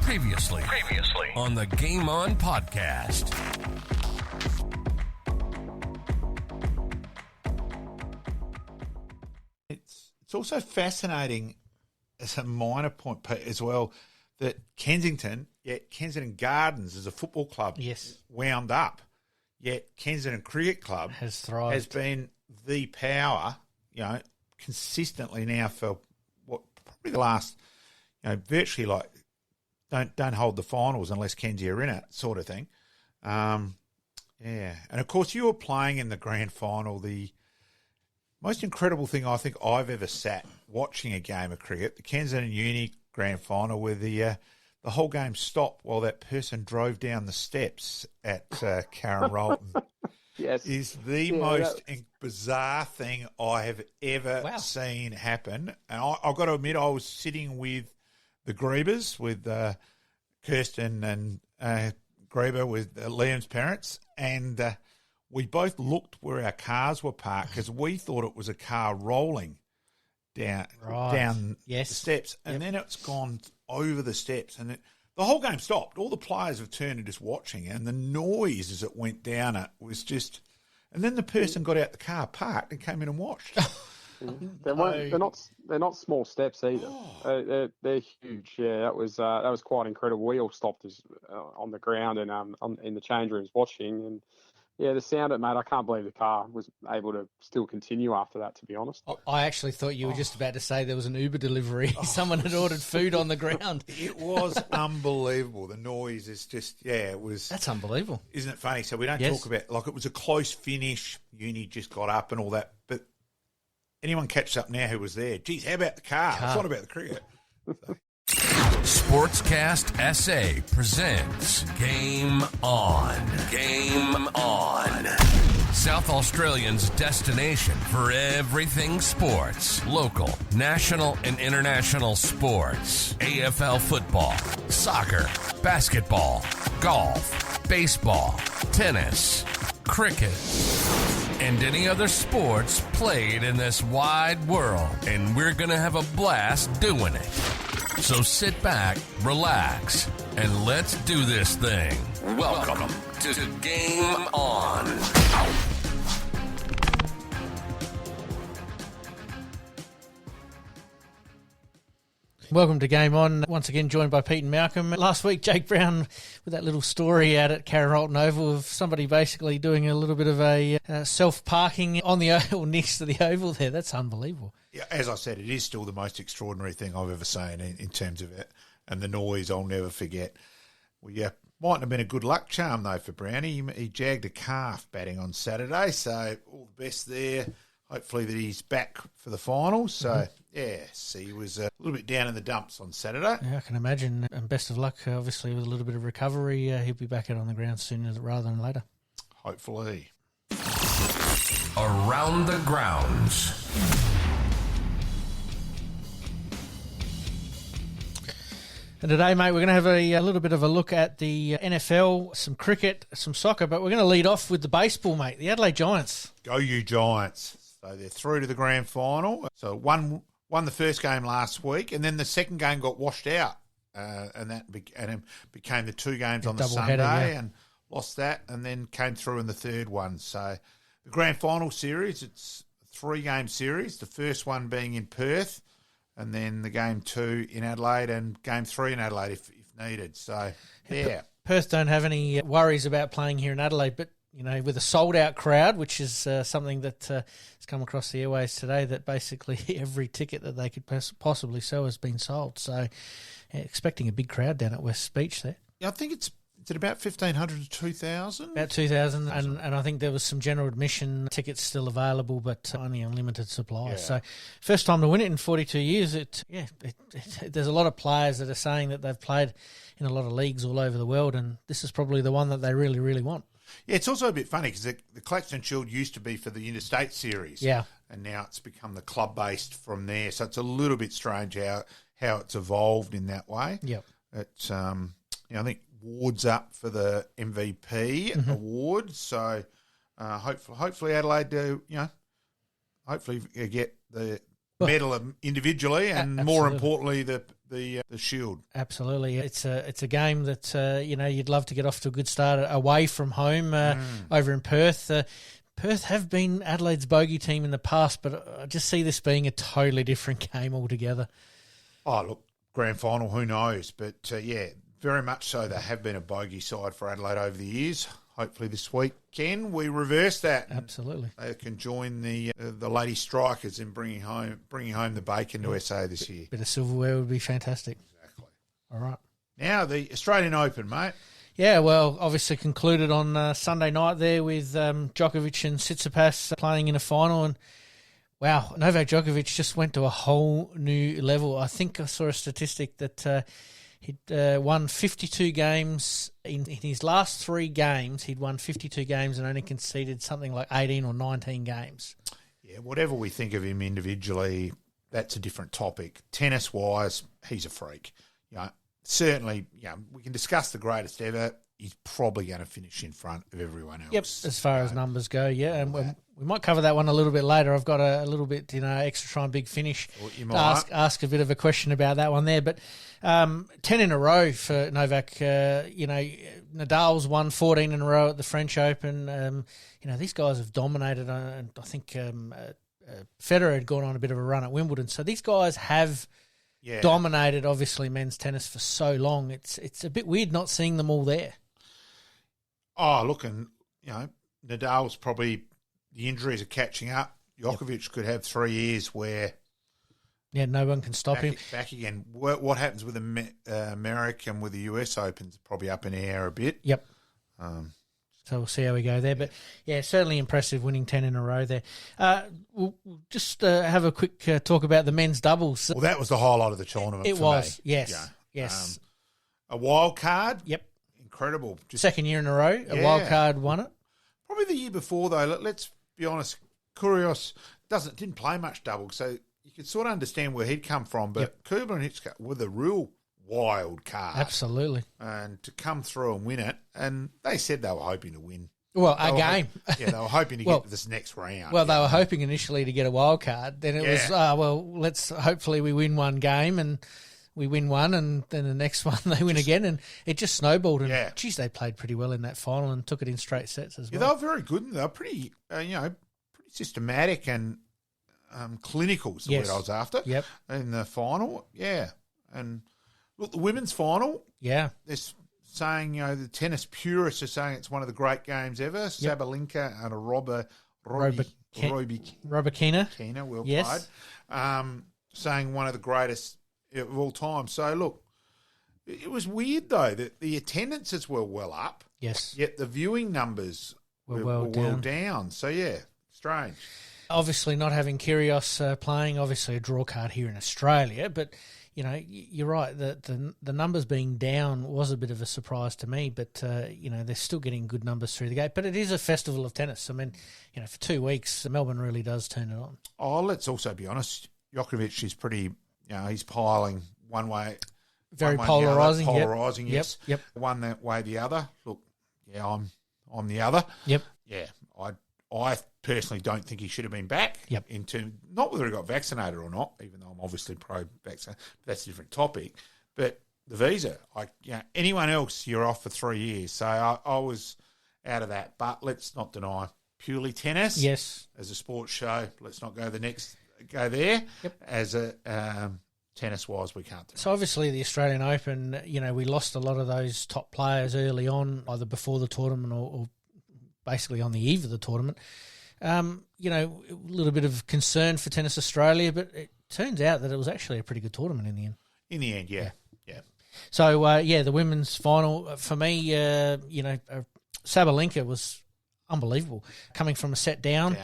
Previously on the Game On podcast. It's also fascinating as a minor point as well that Kensington Gardens as a football club wound up, yet Kensington Cricket Club has thrived, has been the power, consistently now for probably the last, virtually like don't hold the finals unless Kenzie are in it sort of thing. And of course you were playing in the grand final, the most incredible thing I think I've ever sat watching a game of cricket, the Kensington Uni grand final, where the whole game stopped while that person drove down the steps at Karen Rolton. Yes, is the most bizarre thing I have ever seen happen. And I've got to admit, I was sitting with the Griebers, with Kirsten and Grieber, with Liam's parents, and we both looked where our cars were parked because we thought it was a car rolling down the steps, and then it's gone over the steps, and the whole game stopped. All the players have turned and just watching, and the noise as it went down it was just. And then the person got out the car, parked, and came in and watched. They're not small steps either. They're huge. Yeah, that was quite incredible. We all stopped on the ground and in the change rooms watching, and the sound it made. I can't believe the car was able to still continue after that, to be honest. I actually thought you were just about to say there was an Uber delivery. Someone had ordered food on the ground. It was unbelievable. The noise is just, it was. That's unbelievable. Isn't it funny? So we don't talk about, it was a close finish. Uni just got up and all that. But anyone catch up now who was there? Geez, how about the car? It's not about the cricket. So. Sportscast SA presents Game On. Game On. South Australians' destination for everything sports. Local, national, and international sports. AFL football, soccer, basketball, golf, baseball, tennis, cricket, and any other sports played in this wide world. And we're going to have a blast doing it. So sit back, relax, and let's do this thing. Welcome to Game On. Welcome to Game On. Once again, joined by Pete and Malcom. Last week, Jake Brown with that little story out at Karen Rolton Oval of somebody basically doing a little bit of a self-parking on the oval, next to the oval there. That's unbelievable. Yeah, as I said, it is still the most extraordinary thing I've ever seen in terms of it. And the noise I'll never forget. Well, mightn't have been a good luck charm, though, for Brownie. He jagged a calf batting on Saturday, so all the best there. Hopefully that he's back for the finals. So, he was a little bit down in the dumps on Saturday. Yeah, I can imagine. And best of luck, obviously, with a little bit of recovery. He'll be back out on the ground sooner rather than later. Hopefully. Around the grounds. And today, mate, we're going to have a little bit of a look at the NFL, some cricket, some soccer, but we're going to lead off with the baseball, mate, the Adelaide Giants. Go you Giants. So they're through to the grand final. So won the first game last week, and then the second game got washed out, and that became the two games on the Sunday, and lost that, and then came through in the third one. So the grand final series, it's a 3-game series, the first one being in Perth, and then the game 2 in Adelaide and game 3 in Adelaide if needed. So, Perth don't have any worries about playing here in Adelaide, but, with a sold-out crowd, which is something that has come across the airways today, that basically every ticket that they could possibly sell has been sold. So, expecting a big crowd down at West Beach there. Yeah, I think it's about 1,500 to 2,000? About 2,000, and I think there was some general admission tickets still available, but only unlimited supply. Yeah. So, first time to win it in 42 years. There's a lot of players that are saying that they've played in a lot of leagues all over the world, and this is probably the one that they really, really want. Yeah, it's also a bit funny because the Claxton Shield used to be for the Interstate Series. Yeah. And now it's become the club-based from there. So it's a little bit strange how it's evolved in that way. Yeah. It's, I think Ward's up for the MVP award. So hopefully Adelaide do, hopefully get the medal individually and more importantly the the Shield. Absolutely, it's a game that you'd love to get off to a good start away from home over in Perth. Perth have been Adelaide's bogey team in the past, but I just see this being a totally different game altogether. Oh, look, grand final, who knows? But, very much so. They have been a bogey side for Adelaide over the years. Hopefully this weekend we reverse that. Absolutely. They can join the Lady Strikers in bringing home the bacon to SA this year. Bit of silverware would be fantastic. Exactly. All right. Now the Australian Open, mate. Yeah, well, obviously concluded on Sunday night there with Djokovic and Tsitsipas playing in a final. And, wow, Novak Djokovic just went to a whole new level. I think I saw a statistic that he'd won 52 games. In his last 3 games, he'd won 52 games and only conceded something like 18 or 19 games. Yeah, whatever we think of him individually, that's a different topic. Tennis-wise, he's a freak. Certainly, we can discuss the greatest ever. He's probably going to finish in front of everyone else. Yep, as far as numbers go, yeah. And we might cover that one a little bit later. I've got a little bit, extra try and big finish. Ask a bit of a question about that one there. But 10 in a row for Novak. Nadal's won 14 in a row at the French Open. These guys have dominated. And I think Federer had gone on a bit of a run at Wimbledon. So these guys have... Yeah. Dominated, obviously, men's tennis for so long. It's a bit weird not seeing them all there. Oh, look, and, Nadal's probably, the injuries are catching up. Djokovic could have 3 years where... Yeah, no one can stop him. Back again. What happens with America and with the US Opens probably up in the air a bit. Yep. So we'll see how we go there. But, yeah, certainly impressive winning 10 in a row there. We'll just have a quick talk about the men's doubles. Well, that was the highlight of the tournament It for was, me. yes. Yeah. Yes. A wild card. Yep. Incredible. Second year in a row, a wild card won it. Probably the year before, though. Let's be honest, Kyrgios didn't play much double, so you could sort of understand where he'd come from. But Kubler and Hitchcock were the real wild card. Absolutely. And to come through and win it, and they said they were hoping to win. Well, a game. They were hoping to get to this next round. Well, they were hoping initially to get a wild card. Then it was, let's hopefully we win one game and we win one, and then the next one they win again, and it just snowballed. And geez, they played pretty well in that final and took it in straight sets as well. Yeah, they were very good, and they were pretty, pretty systematic and clinical is the word I was after. Yep. In the final, and look, the women's final, they're saying, the tennis purists are saying it's one of the great games ever. Yep. Sabalenka and a Rybakina, well played, saying one of the greatest of all time. So, look, it was weird, though, that the attendances were well up. Yes. Yet the viewing numbers were well down. So, strange. Obviously, not having Kyrgios playing, obviously a draw card here in Australia, but... you're right. The numbers being down was a bit of a surprise to me, but, they're still getting good numbers through the gate. But it is a festival of tennis. I mean, for 2 weeks, Melbourne really does turn it on. Oh, let's also be honest. Djokovic is pretty, he's piling one way. Very polarising. Polarising, yes. Yep. One that way, the other. Look, I'm the other. Yep. Yeah, I personally don't think he should have been back. Yep. Not whether he got vaccinated or not, even though I'm obviously pro-vaccine. That's a different topic. But the visa, anyone else, you're off for 3 years. So I was out of that. But let's not deny purely tennis. Yes. As a sports show, let's not go there. Yep. As a tennis-wise, we can't do. So obviously the Australian Open, we lost a lot of those top players early on, either before the tournament or basically on the eve of the tournament. A little bit of concern for Tennis Australia, but it turns out that it was actually a pretty good tournament in the end. In the end, yeah. So, the women's final, for me, Sabalenka was unbelievable, coming from a set down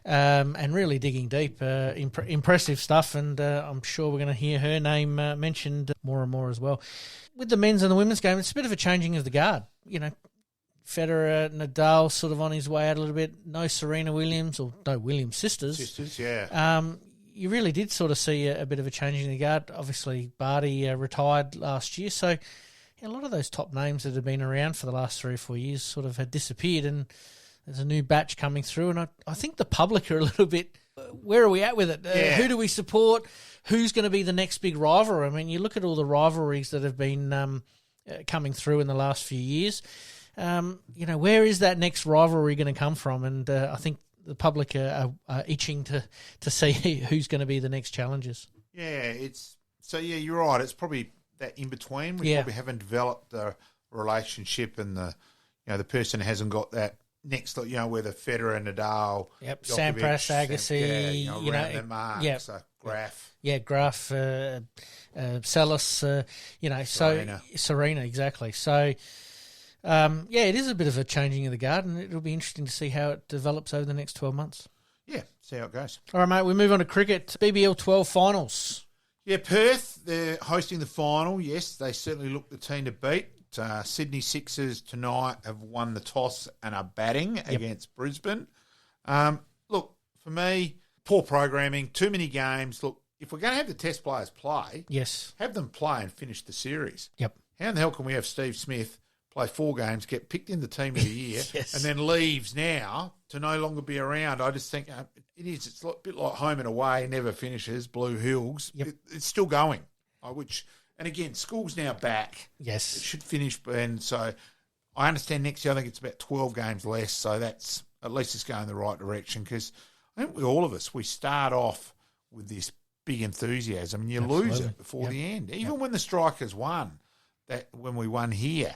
and really digging deep. Impressive stuff, and I'm sure we're going to hear her name mentioned more and more as well. With the men's and the women's game, it's a bit of a changing of the guard. Federer, Nadal sort of on his way out a little bit. No Serena Williams or no Williams sisters. You really did sort of see a bit of a changing of the guard. Obviously, Barty retired last year, so a lot of those top names that had been around for the last 3 or 4 years sort of had disappeared, and there's a new batch coming through, and I think the public are a little bit, where are we at with it? Who do we support? who's going to be the next big rivalry? I mean, you look at all the rivalries that have been coming through in the last few years. Where is that next rivalry going to come from? And I think the public are itching to see who's going to be the next challengers. Yeah, you're right. It's probably that in between. We probably haven't developed the relationship, and the person hasn't got that next, where the Federer, Nadal, Sampras, Agassi, around their mark. So Graf. Yeah, Graf, Salas, Serena, exactly. So, it is a bit of a changing of the guard, and it'll be interesting to see how it develops over the next 12 months. Yeah, see how it goes. All right, mate, we move on to cricket. BBL 12 finals. Yeah, Perth, they're hosting the final. Yes, they certainly look the team to beat. Sydney Sixers tonight have won the toss and are batting against Brisbane. Look, for me, poor programming, too many games. Look, if we're going to have the test players play, have them play and finish the series. Yep. How in the hell can we have Steve Smith play 4 games, get picked in the team of the year, and then leaves now to no longer be around? I just think it's a bit like home and away, never finishes, Blue Hills. Yep. It's still going, and again, school's now back. Yes. It should finish, and so I understand next year I think it's about 12 games less, so that's at least it's going in the right direction, because I think all of us, we start off with this big enthusiasm and you lose it before the end. Even when the Strikers won, when we won here,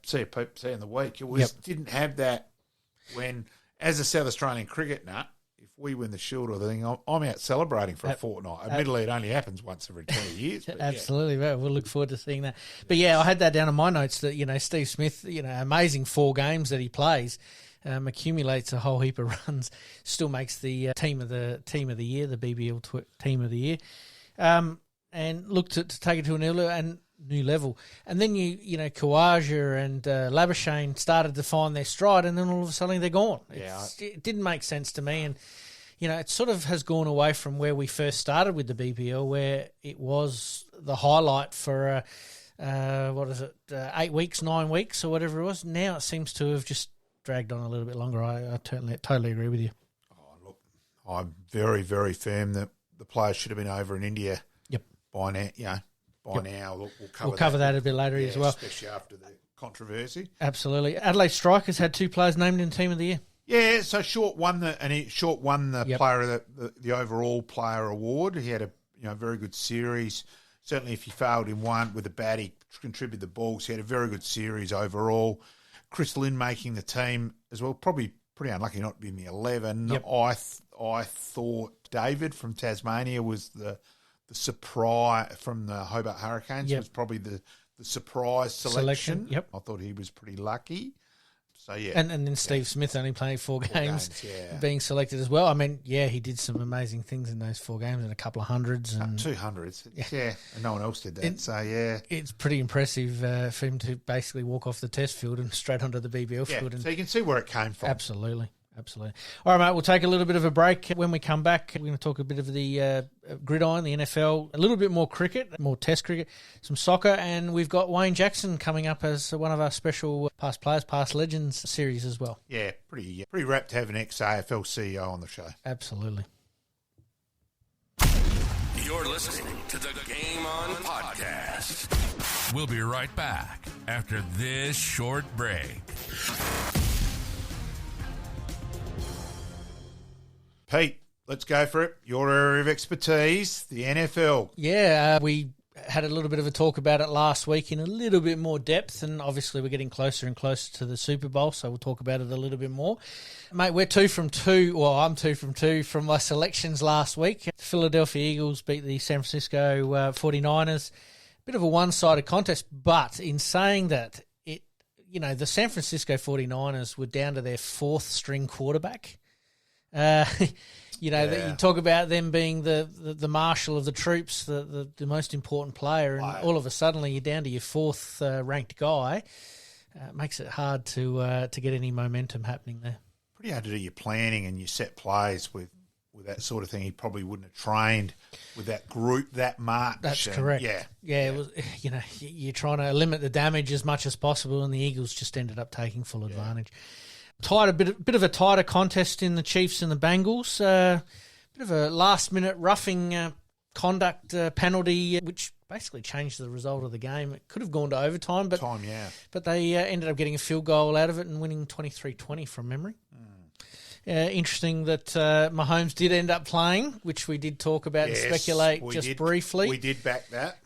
see you, Pete, see you in the week. It was didn't have that when, as a South Australian cricket nut, if we win the Shield or the thing, I'm out celebrating for a fortnight. Admittedly, it only happens once every 20 years. But absolutely, right. We'll look forward to seeing that. But I had that down in my notes that Steve Smith, amazing 4 games that he plays, accumulates a whole heap of runs, still makes the team of the year, the BBL team of the year, and look to take it to a new level. And then Khawaja and Labuschagne started to find their stride, and then all of a sudden they're gone. It didn't make sense to me, and it sort of has gone away from where we first started with the BBL, where it was the highlight for 8 weeks, 9 weeks, or whatever it was. Now it seems to have just dragged on a little bit longer. I totally agree with you. Oh, look, I'm very, very firm that the players should have been over in India by now. Now, look, we'll cover that a bit later as well, especially after the controversy. Absolutely. Adelaide Strikers had 2 players named in Team of the Year. Yeah, so Short won the player of the overall player award. He had a very good series. Certainly, if he failed in one with a bat, he contributed the balls. He had a very good series overall. Chris Lynn making the team as well. Probably pretty unlucky not to be in the 11. Yep. I thought David from Tasmania was the surprise from the Hobart Hurricanes. Was probably the surprise selection. Yep. I thought he was pretty lucky. So, And then Steve Smith only playing 4 games, being selected as well. I mean, he did some amazing things in those 4 games and a couple of hundreds. And 200s. And no one else did that. It's pretty impressive for him to basically walk off the test field and straight onto the BBL field. So you can see where it came from. Absolutely. All right, mate, we'll take a little bit of a break. When we come back, we're going to talk a bit of the gridiron, the NFL, a little bit more cricket, more test cricket, some soccer, and we've got Wayne Jackson coming up as one of our special Past Players, Past Legends series as well. Yeah, pretty rapt to have an ex-AFL CEO on the show. Absolutely. You're listening to the Game On podcast. We'll be right back after this short break. Pete, let's go for it. Your area of expertise, the NFL. Yeah, we had a little bit of a talk about it last week in a little bit more depth, and obviously we're getting closer and closer to the Super Bowl, so we'll talk about it a little bit more. Mate, we're 2 from 2. Well, I'm 2 from 2 from my selections last week. Philadelphia Eagles beat the San Francisco 49ers. Bit of a one-sided contest, but in saying that, the San Francisco 49ers were down to their 4th string quarterback. You talk about them being the marshal of the troops, the most important player, and all of a sudden you're down to your 4th ranked guy. It makes it hard to get any momentum happening there. Pretty hard to do your planning and your set plays with that sort of thing. He probably wouldn't have trained with that group that much. That's correct. It was. You're trying to limit the damage as much as possible, and the Eagles just ended up taking full advantage. A bit of a tighter contest in the Chiefs and the Bengals. Bit bit of a last-minute roughing conduct penalty, which basically changed the result of the game. It could have gone to overtime, but they ended up getting a field goal out of it and winning 23-20 from memory. Interesting that Mahomes did end up playing, which we did talk about and speculate briefly. We did back that.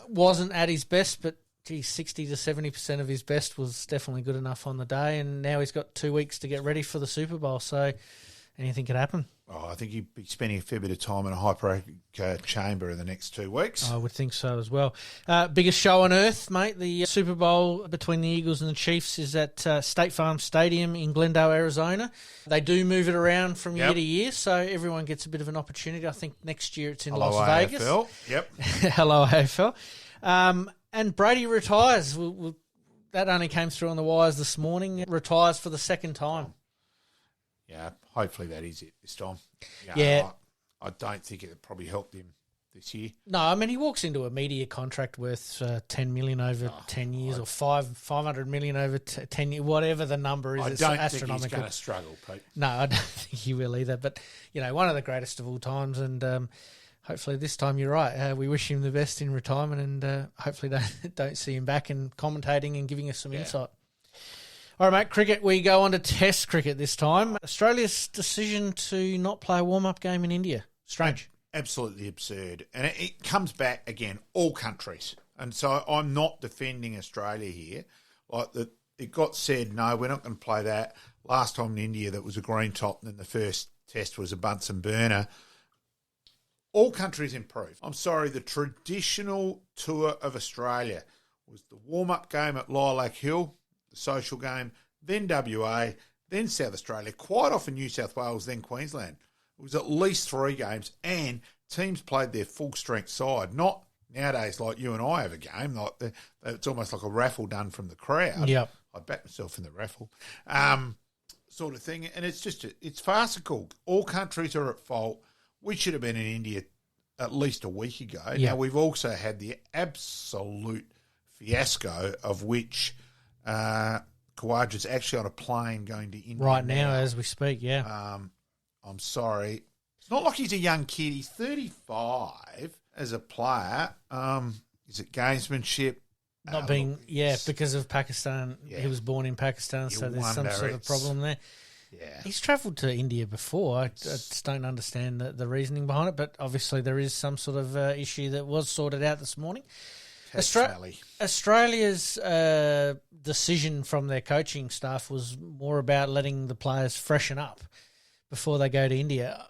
Wasn't at his best, but 60 to 70% of his best was definitely good enough on the day, and now he's got 2 weeks to get ready for the Super Bowl, so anything could happen. Oh, I think he'd be spending a fair bit of time in a hyperechoic chamber in the next 2 weeks. I would think so as well. Biggest show on earth, mate. The Super Bowl between the Eagles and the Chiefs is at State Farm Stadium in Glendale, Arizona. They do move it around from year to year, so everyone gets a bit of an opportunity. I think next year it's in Las Vegas. AFL. Yep. Hello, AFL. And Brady retires. That only came through on the wires this morning. Retires for the second time. Yeah, hopefully that is it this time. I don't think it probably helped him this year. No, I mean, he walks into a media contract worth $10 million over 10 years or $500 million over 10 years, whatever the number is. I it's don't astronomical. think he's going to struggle, Pete. No, I don't think he will either. But, one of the greatest of all times, and hopefully this time you're right. We wish him the best in retirement, and hopefully don't see him back and commentating and giving us some insight. All right, mate, cricket, we go on to Test cricket this time. Australia's decision to not play a warm-up game in India. Strange. Absolutely absurd. And it comes back, again, all countries. And so I'm not defending Australia here. It got said, no, we're not going to play that. Last time in India that was a green top, and then the first test was a Bunsen burner. All countries improved. I'm sorry, the traditional tour of Australia was the warm-up game at Lilac Hill, social game, then WA, then South Australia, quite often New South Wales, then Queensland. It was at least 3 games, and teams played their full-strength side, not nowadays like you and I have a game. It's almost like a raffle done from the crowd. Yep. I backed myself in the raffle, sort of thing. And it's farcical. All countries are at fault. We should have been in India at least a week ago. Yep. Now, we've also had the absolute fiasco of which... Khawaja's actually on a plane going to India right now as we speak, yeah. I'm sorry. It's not like he's a young kid. He's 35 as a player. Is it gamesmanship? Because of Pakistan. Yeah. He was born in Pakistan, so there's some sort of problem there. Yeah. He's travelled to India before. I just don't understand the reasoning behind it, but obviously there is some sort of issue that was sorted out this morning. Australia's decision from their coaching staff was more about letting the players freshen up before they go to India.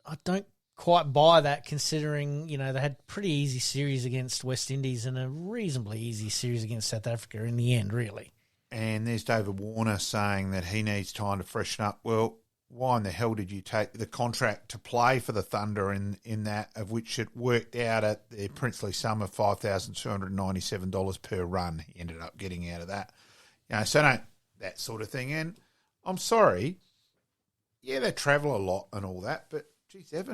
I don't quite buy that, considering they had pretty easy series against West Indies and a reasonably easy series against South Africa in the end, really. And there's David Warner saying that he needs time to freshen up. Well, why in the hell did you take the contract to play for the Thunder in that, of which it worked out at their princely sum of $5,297 per run? He ended up getting out of that. So that sort of thing. And I'm sorry, they travel a lot and all that, but geez, they're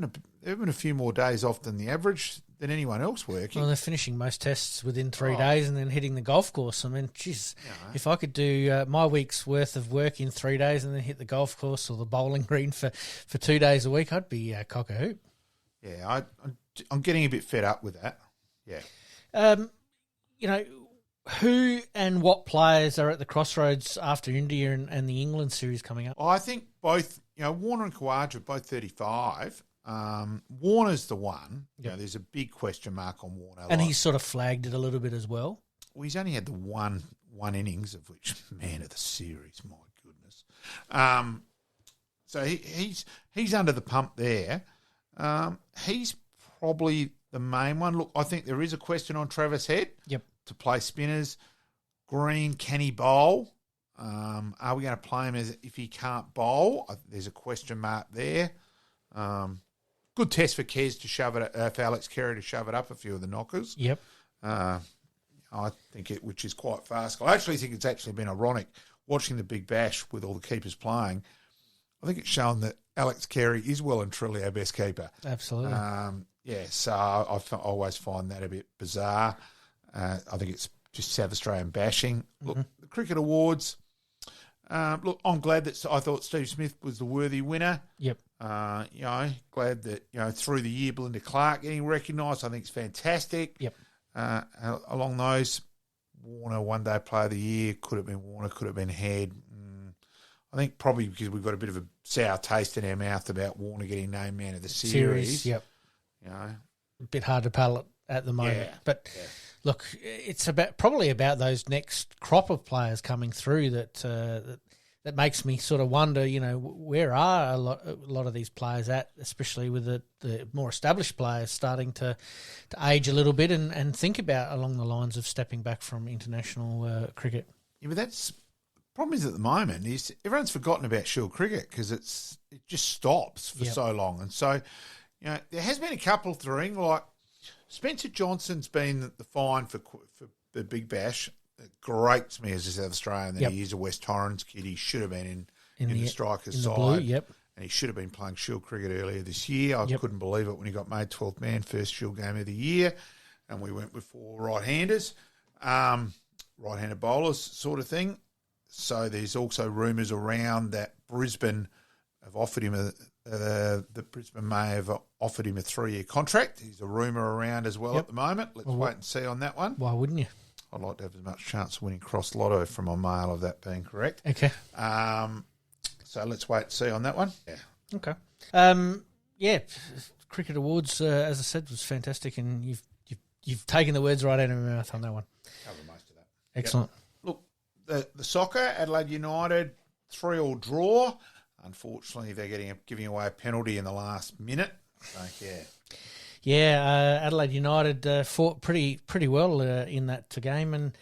having a few more days off than the average than anyone else working. Well, they're finishing most tests within 3 days and then hitting the golf course. I mean, geez, if I could do my week's worth of work in 3 days and then hit the golf course or the bowling green for 2 days a week, I'd be cock a hoop. Yeah, I'm getting a bit fed up with that. Yeah. Who and what players are at the crossroads after India and the England series coming up? I think both, Warner and Khawaja are both 35. Warner's the one. There's a big question mark on Warner. And he's sort of flagged it a little bit as well. Well, he's only had the one innings, of which, man of the series, my goodness. So he's under the pump there. He's probably the main one. Look, I think there is a question on Travis Head. Yep. To play spinners. Green, can he bowl? Are we going to play him as if he can't bowl? There's a question mark there. Good test for Kez to shove it, for Alex Carey to shove it up a few of the knockers. Yep. I think which is quite fast. I actually think it's actually been ironic watching the Big Bash with all the keepers playing. I think it's shown that Alex Carey is well and truly our best keeper. Absolutely. So I always find that a bit bizarre. I think it's just South Australian bashing. Look, the Cricket Awards. I'm glad that I thought Steve Smith was the worthy winner. Yep. Glad that, through the year, Belinda Clark getting recognised, I think is fantastic. Yep. Along those, Warner, one day player of the year, could have been Warner, could have been Head. I think probably because we've got a bit of a sour taste in our mouth about Warner getting named man of the series. Yep. A bit hard to palate at the moment. Yeah. But look, it's probably about those next crop of players coming through that makes me sort of wonder, where are a lot of these players at, especially with the more established players starting to age a little bit and think about along the lines of stepping back from international cricket. Yeah, but the problem is at the moment is everyone's forgotten about Shield cricket because it just stops for so long. And so, there has been a couple through, like Spencer Johnson's been the fine for the Big Bash. It grates me as a South Australian that he is a West Torrens kid. He should have been in the strikers side. Blue, and he should have been playing Shield cricket earlier this year. I couldn't believe it when he got made 12th man, first Shield game of the year, and we went with 4 right-handers, right-handed bowlers sort of thing. So there's also rumours around that Brisbane have offered him Brisbane may have offered him a 3-year contract. There's a rumour around as well at the moment. Let's wait and see on that one. Why wouldn't you? I'd like to have as much chance of winning Cross Lotto from my mail of that being correct. Okay. So let's wait and see on that one. Yeah. Okay. Cricket Awards, as I said, was fantastic, and you've taken the words right out of my mouth on that one. Cover most of that. Excellent. Yep. Look, the soccer, Adelaide United, 3-3 draw. Unfortunately, they're giving away a penalty in the last minute. So, Adelaide United fought pretty well in that game, and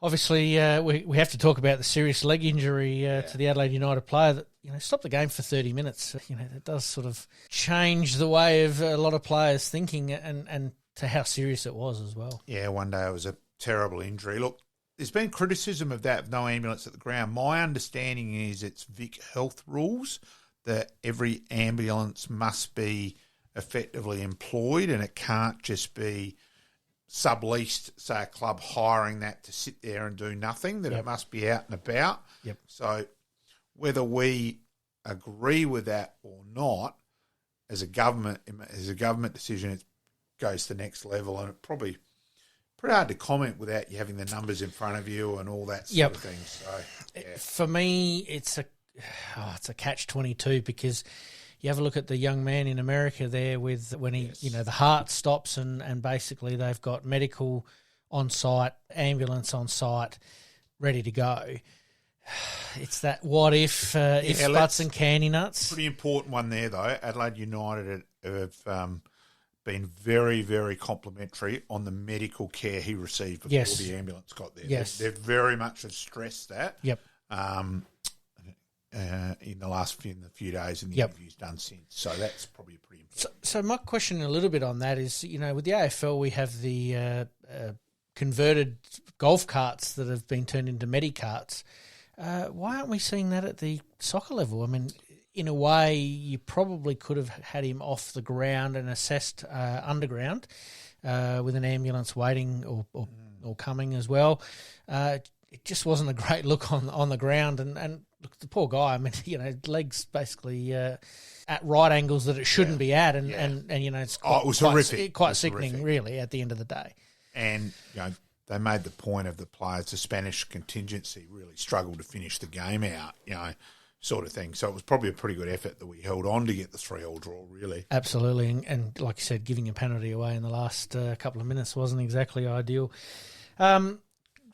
obviously we have to talk about the serious leg injury to the Adelaide United player that stopped the game for 30 minutes. That does sort of change the way of a lot of players thinking and to how serious it was as well. Yeah, one day it was a terrible injury. Look, there's been criticism of that, no ambulance at the ground. My understanding is it's Vic Health rules that every ambulance must be effectively employed and it can't just be subleased, say a club hiring that to sit there and do nothing, that it must be out and about. Yep. So whether we agree with that or not, as a government decision, it goes to the next level, and it probably pretty hard to comment without you having the numbers in front of you and all that sort of thing. So for me, it's a catch-22 because you have a look at the young man in America there with when he, the heart stops and basically they've got medical on site, ambulance on site, ready to go. It's that what if butts and candy nuts. Pretty important one there though. Adelaide United have been very, very complimentary on the medical care he received before the ambulance got there. Yes. They very much have stressed that. Yep. In the few days in the interviews done since. So that's probably pretty important. So my question a little bit on that is, with the AFL we have the converted golf carts that have been turned into Medicarts. Why aren't we seeing that at the soccer level? I mean, in a way, you probably could have had him off the ground and assessed underground with an ambulance waiting or coming as well. It just wasn't a great look on the ground, and look, the poor guy. I mean, legs basically at right angles that it shouldn't be at, and it's it was horrific, quite sickening, really, at the end of the day. And they made the point of the players, the Spanish contingency really struggled to finish the game out, sort of thing. So it was probably a pretty good effort that we held on to get the 3-3 draw, really. Absolutely, and like you said, giving a penalty away in the last couple of minutes wasn't exactly ideal.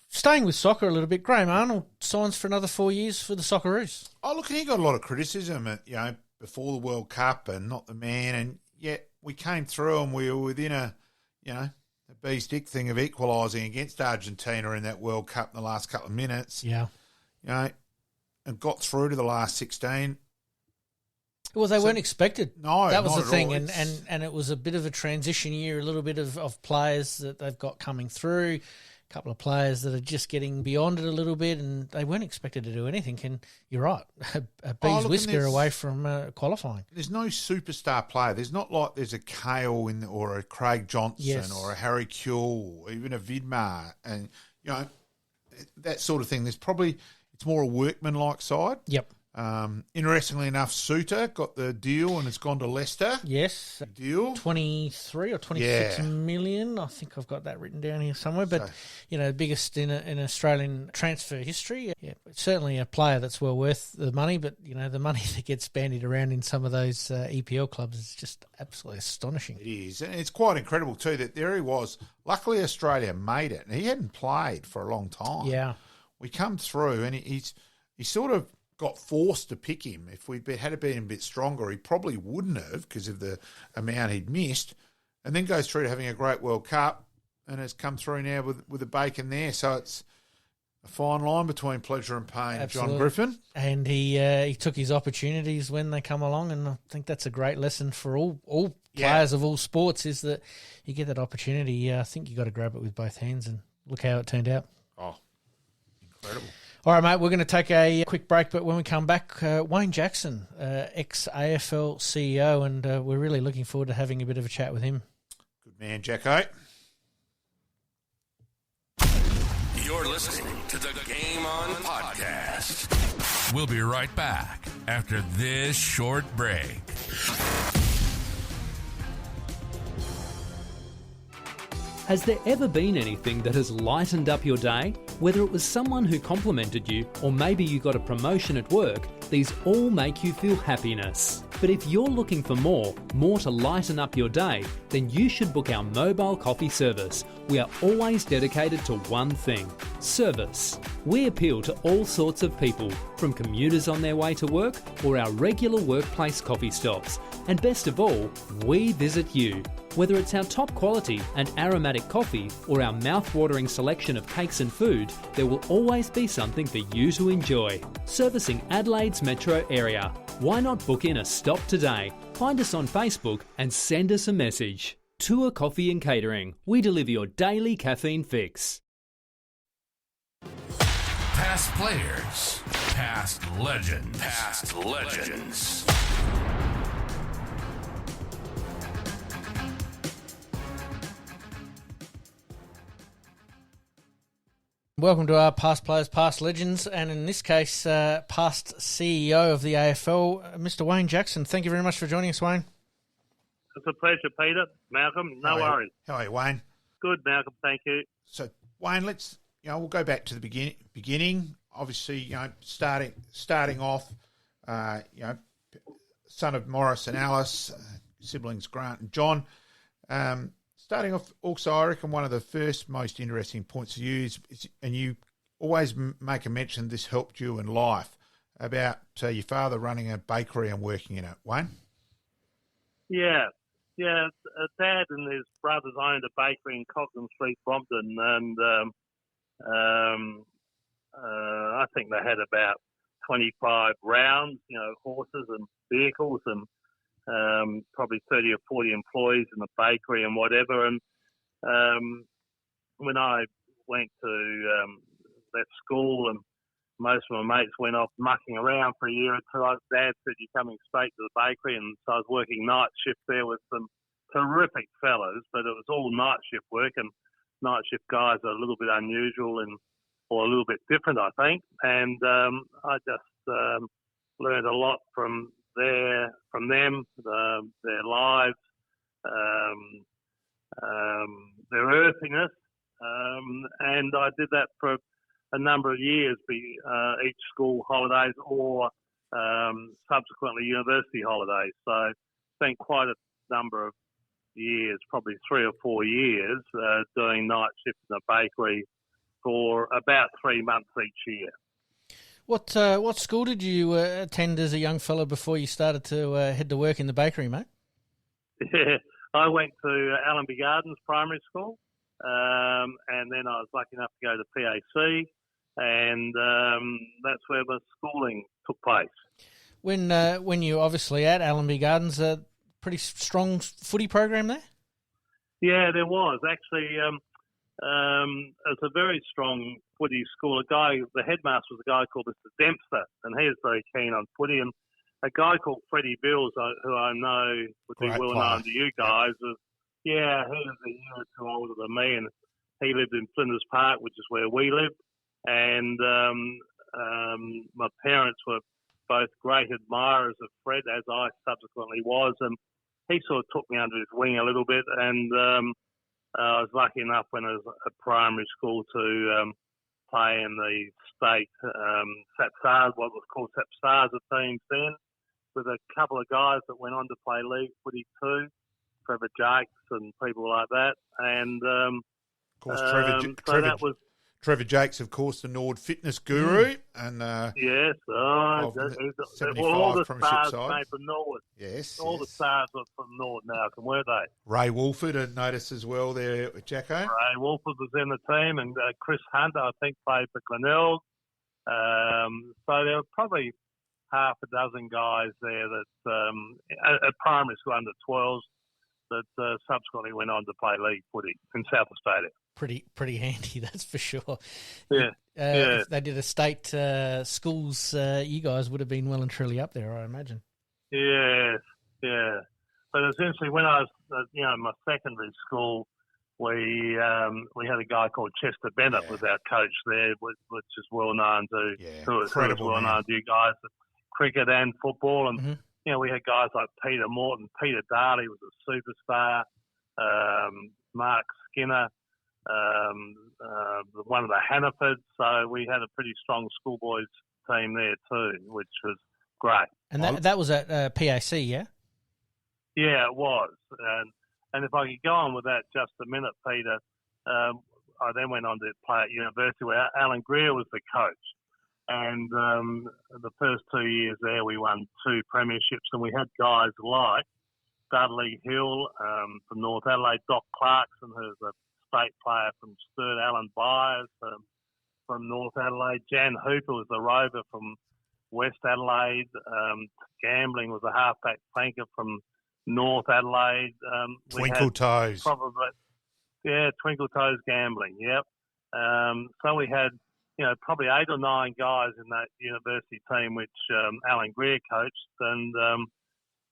Staying with soccer a little bit, Graham Arnold signs for another 4 years for the Socceroos. Oh, look, he got a lot of criticism before the World Cup and not the man, and yet we came through and we were within a bee's dick thing of equalising against Argentina in that World Cup in the last couple of minutes. Yeah. And got through to the last 16. Well, they weren't expected. No, that was not the thing, at all. and it was a bit of a transition year, a little bit of players that they've got coming through, a couple of players that are just getting beyond it a little bit, and they weren't expected to do anything. And you're right, a bee's whisker away from qualifying. There's no superstar player. There's not like there's a Kale or a Craig Johnson or a Harry Kuehl or even a Vidmar, and that sort of thing. There's probably it's more a workman-like side. Yep. Interestingly enough, Suter got the deal and it's gone to Leicester. Yes. Deal. 23 or 26 million. I think I've got that written down here somewhere. But, biggest in Australian transfer history. Yeah, certainly a player that's well worth the money. But, the money that gets bandied around in some of those EPL clubs is just absolutely astonishing. It is. And it's quite incredible, too, that there he was. Luckily, Australia made it. And he hadn't played for a long time. Yeah. We come through and he sort of got forced to pick him. If had it been a bit stronger, he probably wouldn't have because of the amount he'd missed. And then goes through to having a great World Cup and has come through now with a bacon there. So it's a fine line between pleasure and pain. Absolutely. John Griffin. And he took his opportunities when they come along, and I think that's a great lesson for all players of all sports is that you get that opportunity. I think you got to grab it with both hands, and look how it turned out. Oh, incredible. All right, mate, we're going to take a quick break, but when we come back, Wayne Jackson, ex-AFL CEO, and we're really looking forward to having a bit of a chat with him. Good man, Jacko. You're listening to the Game On Podcast. We'll be right back after this short break. Has there ever been anything that has lightened up your day? Whether it was someone who complimented you or maybe you got a promotion at work, these all make you feel happiness. But if you're looking for more to lighten up your day, then you should book our mobile coffee service. We are always dedicated to one thing: service. We appeal to all sorts of people, from commuters on their way to work or our regular workplace coffee stops. And best of all, we visit you. Whether it's our top quality and aromatic coffee or our mouth-watering selection of cakes and food, there will always be something for you to enjoy. Servicing Adelaide's metro area. Why not book in a stop today? Find us on Facebook and send us a message. Tour Coffee and Catering. We deliver your daily caffeine fix. Past players, past legends, past legends. Welcome to our Past Players, Past Legends, and in this case, past CEO of the AFL, Mr. Wayne Jackson. Thank you very much for joining us, Wayne. It's a pleasure, Peter. Malcolm, no worries. How are you, Wayne? Good, Malcolm, thank you. So, Wayne, we'll go back to the beginning. Obviously, starting off, son of Morris and Alice, siblings Grant and John. Starting off, also, I reckon one of the first most interesting points of view is, and you always make a mention this helped you in life, about your father running a bakery and working in it. Wayne? Yeah. Dad and his brothers owned a bakery in Cochrane Street, Brompton, and I think they had about 25 rounds, horses and vehicles, and probably 30 or 40 employees in the bakery and whatever. And when I went to that school, and most of my mates went off mucking around for a year or two, Dad said, "You're coming straight to the bakery." And so I was working night shift there with some terrific fellas, but it was all night shift work, and night shift guys are a little bit unusual or a little bit different, I think. And I just learned a lot from them, their lives, their earthiness, and I did that for a number of years, each school holidays or subsequently university holidays. So spent quite a number of years, probably 3 or 4 years, doing night shift in the bakery for about 3 months each year. What school did you attend as a young fellow before you started to head to work in the bakery, mate? Yeah, I went to Allenby Gardens Primary School, and then I was lucky enough to go to PAC, and that's where my schooling took place. When you obviously at Allenby Gardens, a pretty strong footy program there? Yeah, there was actually. It's a very strong footy school. The headmaster was a guy called Mr. Dempster, and he was very keen on footy. And a guy called Freddie Bills, who I know would be well known to you guys, he was a year or two older than me, and he lived in Flinders Park, which is where we lived. And my parents were both great admirers of Fred, as I subsequently was, and he sort of took me under his wing a little bit, and I was lucky enough when I was at primary school to play in the state SAPSARS, what was called SAPSARS teams then, with a couple of guys that went on to play league footy too, Trevor Jakes and people like that. And of course, Trevor Jakes, of course, the Nord fitness guru, and yes, all the stars came from Nord. Yes, all the stars were from Nord, Malcolm, weren't they? Ray Wolford, I noticed as well there, Jacko. Ray Wolford was in the team, and Chris Hunter, I think, played for Glenelg. So there were probably half a dozen guys there that at primary school under 12s that subsequently went on to play league footy in South Australia. Pretty handy, that's for sure. Yeah. If they did a state schools, you guys would have been well and truly up there, I imagine. Yes, yeah. But essentially, when I was, in my secondary school, we had a guy called Chester Bennett was our coach there, which is well known to you guys, cricket and football, and we had guys like Peter Morton, Peter Darley was a superstar, Mark Skinner. One of the Hannafords, so we had a pretty strong schoolboys team there too, which was great. And that was at PAC, yeah? Yeah, it was. And if I could go on with that just a minute, Peter, I then went on to play at university where Alan Greer was the coach. And the first 2 years there, we won 2 premierships, and we had guys like Dudley Hill from North Adelaide, Doc Clarkson, who's a state player from Sturt, Alan Byers from North Adelaide, Jan Hooper was the rover from West Adelaide, Gambling was a halfback flanker from North Adelaide. Twinkle Toes. Twinkle Toes Gambling, yep. So we had, probably 8 or 9 guys in that university team, which Alan Greer coached, and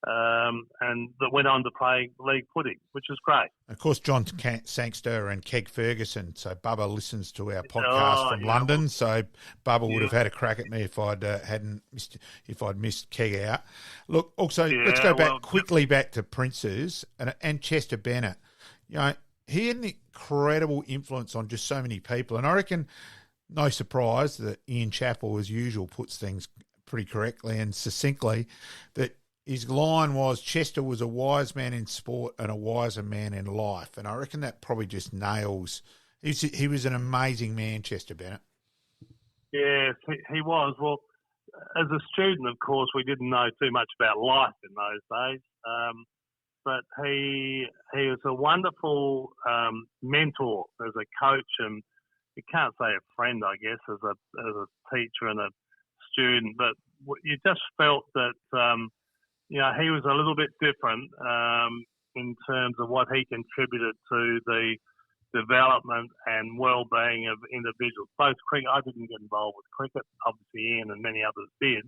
that went on to play league footy, which is great. Of course, John Sangster and Keg Ferguson. So Bubba listens to our podcast from London. So Bubba would have had a crack at me if I'd missed Keg out. Look, also let's go back to Prince's and Chester Bennett. He had an incredible influence on just so many people, and I reckon no surprise that Ian Chappell, as usual, puts things pretty correctly and succinctly that. His line was, Chester was a wise man in sport and a wiser man in life. And I reckon that probably just nails. He was an amazing man, Chester Bennett. Yes, he was. Well, as a student, of course, we didn't know too much about life in those days. But he was a wonderful mentor as a coach, and you can't say a friend, I guess, as a teacher and a student. But you just felt that... he was a little bit different in terms of what he contributed to the development and well-being of individuals. Both cricket, I didn't get involved with cricket, obviously Ian and many others did,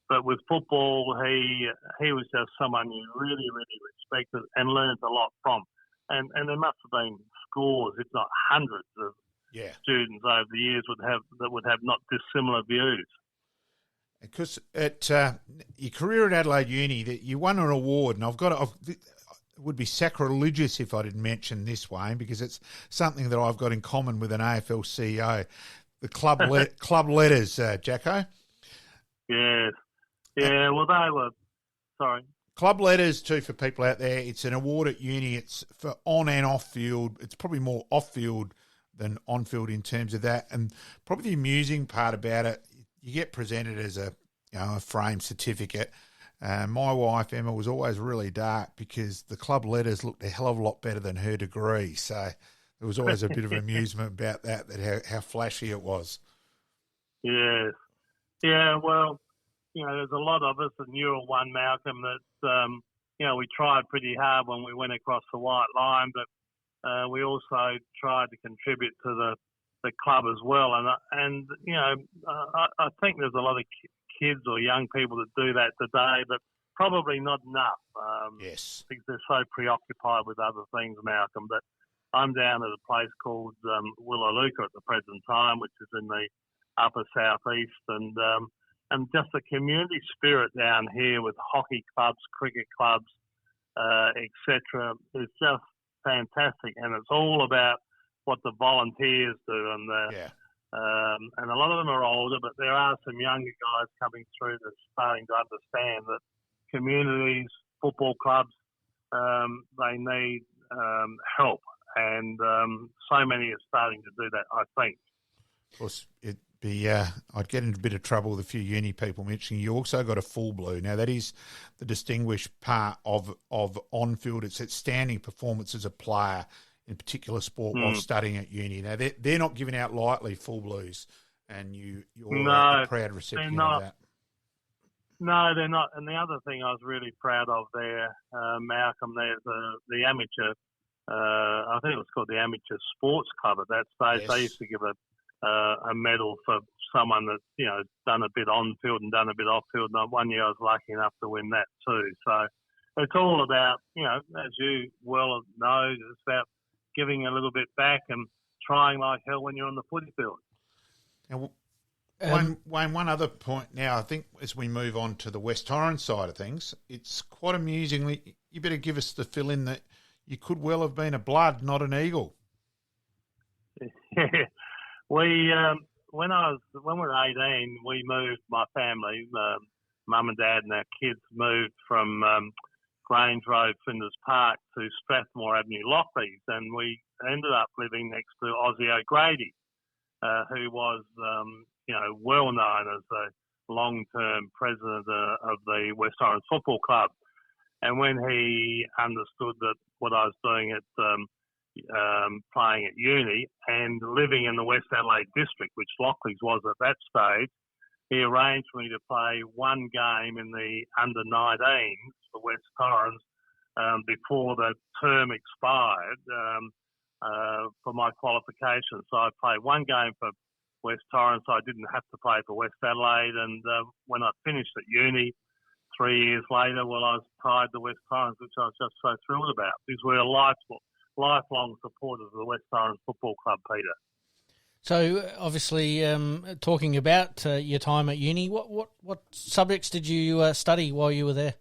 but with football, he was just someone you really, really respected and learned a lot from. And there must have been scores, if not hundreds, of students over the years that would have not dissimilar views. Because at your career at Adelaide Uni, that you won an award, and it would be sacrilegious if I didn't mention this, Wayne, because it's something that I've got in common with an AFL CEO. The club letters, Jacko. Yes. Yeah, well, they were... Sorry. Club letters, too, for people out there. It's an award at uni. It's for on and off field. It's probably more off field than on field in terms of that. And probably the amusing part about it, you get presented as a framed certificate. My wife, Emma, was always really dark because the club letters looked a hell of a lot better than her degree. So there was always a bit of amusement about that how flashy it was. Yes. Yeah, well, there's a lot of us, and you're one, Malcolm, that, we tried pretty hard when we went across the white line, but we also tried to contribute to the club as well, and I think there's a lot of kids or young people that do that today, but probably not enough. Yes, because they're so preoccupied with other things, Malcolm. But I'm down at a place called Willowluka at the present time, which is in the upper southeast, and and just the community spirit down here with hockey clubs, cricket clubs, etc. is just fantastic, and it's all about what the volunteers do, and and a lot of them are older, but there are some younger guys coming through that's starting to understand that communities, football clubs, they need help, and so many are starting to do that, I think. Of course, I'd get into a bit of trouble with a few uni people mentioning you also got a full blue. Now, that is the distinguished part of on-field. It's outstanding performance as a player in a particular sport while studying at uni. Now, they're not giving out lightly full blues, and you're a proud recipient of that. No, they're not. And the other thing I was really proud of there, Malcolm, there's the amateur, I think it was called the Amateur Sports Club at that stage. Yes. They used to give a medal for someone that's, done a bit on field and done a bit off field. And one year I was lucky enough to win that too. So it's all about, as you well know, it's about giving a little bit back and trying like hell when you're on the footy field. Now, Wayne, one other point now, I think as we move on to the West Torrens side of things, it's quite amusingly, you better give us the fill in that you could well have been a blood, not an eagle. Yeah. We when we were 18, we moved. My family, mum and dad, and our kids moved from Grange Road, Flinders Park, to Strathmore Avenue, Lockleys, and we ended up living next to Ozzy O'Grady, who was well known as the long-term president of the West Torrens Football Club. And when he understood that what I was doing at playing at uni and living in the West Adelaide district, which Lockleys was at that stage, he arranged for me to play one game in the under-19s for West Torrens before the term expired for my qualifications. So I played one game for West Torrens, so I didn't have to play for West Adelaide. And when I finished at uni 3 years later, I was tied to West Torrens, which I was just so thrilled about, because we're lifelong supporters of the West Torrens Football Club, Peter. So, obviously, talking about your time at uni, what subjects did you study while you were there?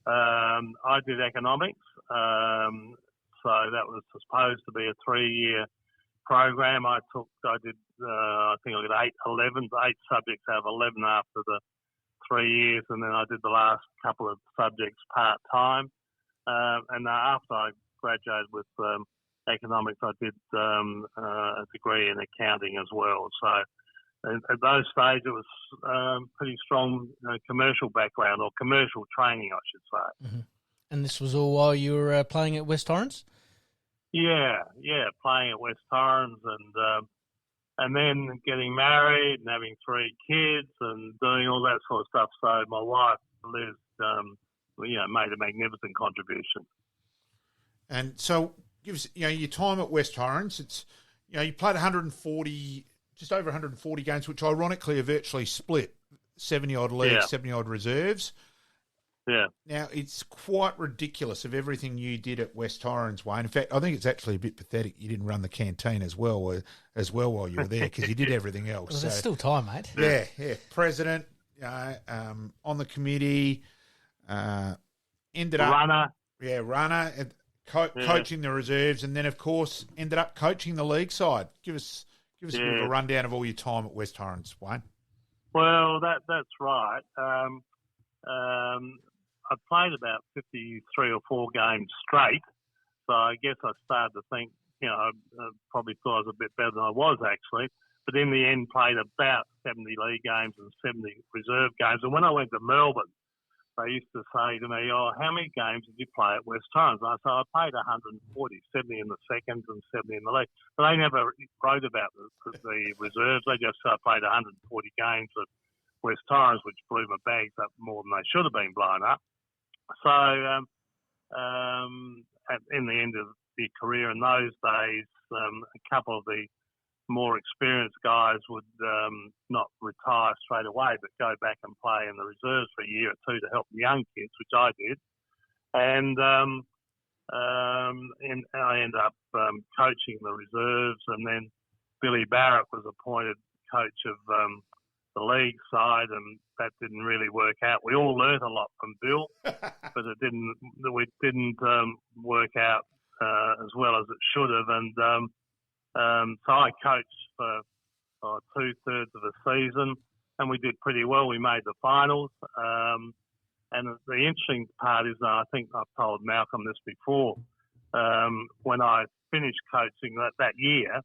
I did economics, so that was supposed to be a 3-year program. I think I got 8 subjects out of 11 after the 3 years, and then I did the last couple of subjects part-time. And after I graduated with economics, I did a degree in accounting as well. So at those stages, it was pretty strong commercial background, or commercial training, I should say. Mm-hmm. And this was all while you were playing at West Torrens? Yeah, playing at West Torrens, and then getting married and having 3 kids and doing all that sort of stuff. So my wife, Liz, made a magnificent contribution. And so, give us, your time at West Torrens. It's, you played just over 140 games, which ironically are virtually split, 70-odd leagues, 70-odd reserves. Yeah. Now, it's quite ridiculous of everything you did at West Torrens, Wayne. In fact, I think it's actually a bit pathetic you didn't run the canteen as well while you were there, because you did everything else. Well, there's still time, mate. Yeah. President, on the committee, ended up... Runner. Yeah, runner, coaching the reserves, and then, of course, ended up coaching the league side. Give us a bit of a rundown of all your time at West Torrens, Wayne. Well, that's right. I played about 53 or 4 games straight, so I guess I started to think, I probably thought I was a bit better than I was actually, but in the end played about 70 league games and 70 reserve games. And when I went to Melbourne, they used to say to me, how many games did you play at West Torrens? And I said, I played 140, 70 in the seconds and 70 in the league. But they never wrote about the reserves. They just said I played 140 games at West Torrens, which blew my bags up more than they should have been blown up. So in the end of the career in those days, a couple of the more experienced guys would not retire straight away, but go back and play in the reserves for a year or two to help the young kids, which I did. And I ended up coaching the reserves, and then Billy Barrett was appointed coach of the league side, and that didn't really work out. We all learnt a lot from Bill, but it didn't work out as well as it should have. And so I coached for 2/3 of the season, and we did pretty well. We made the finals. And the interesting part is, I think I've told Malcolm this before, when I finished coaching that year,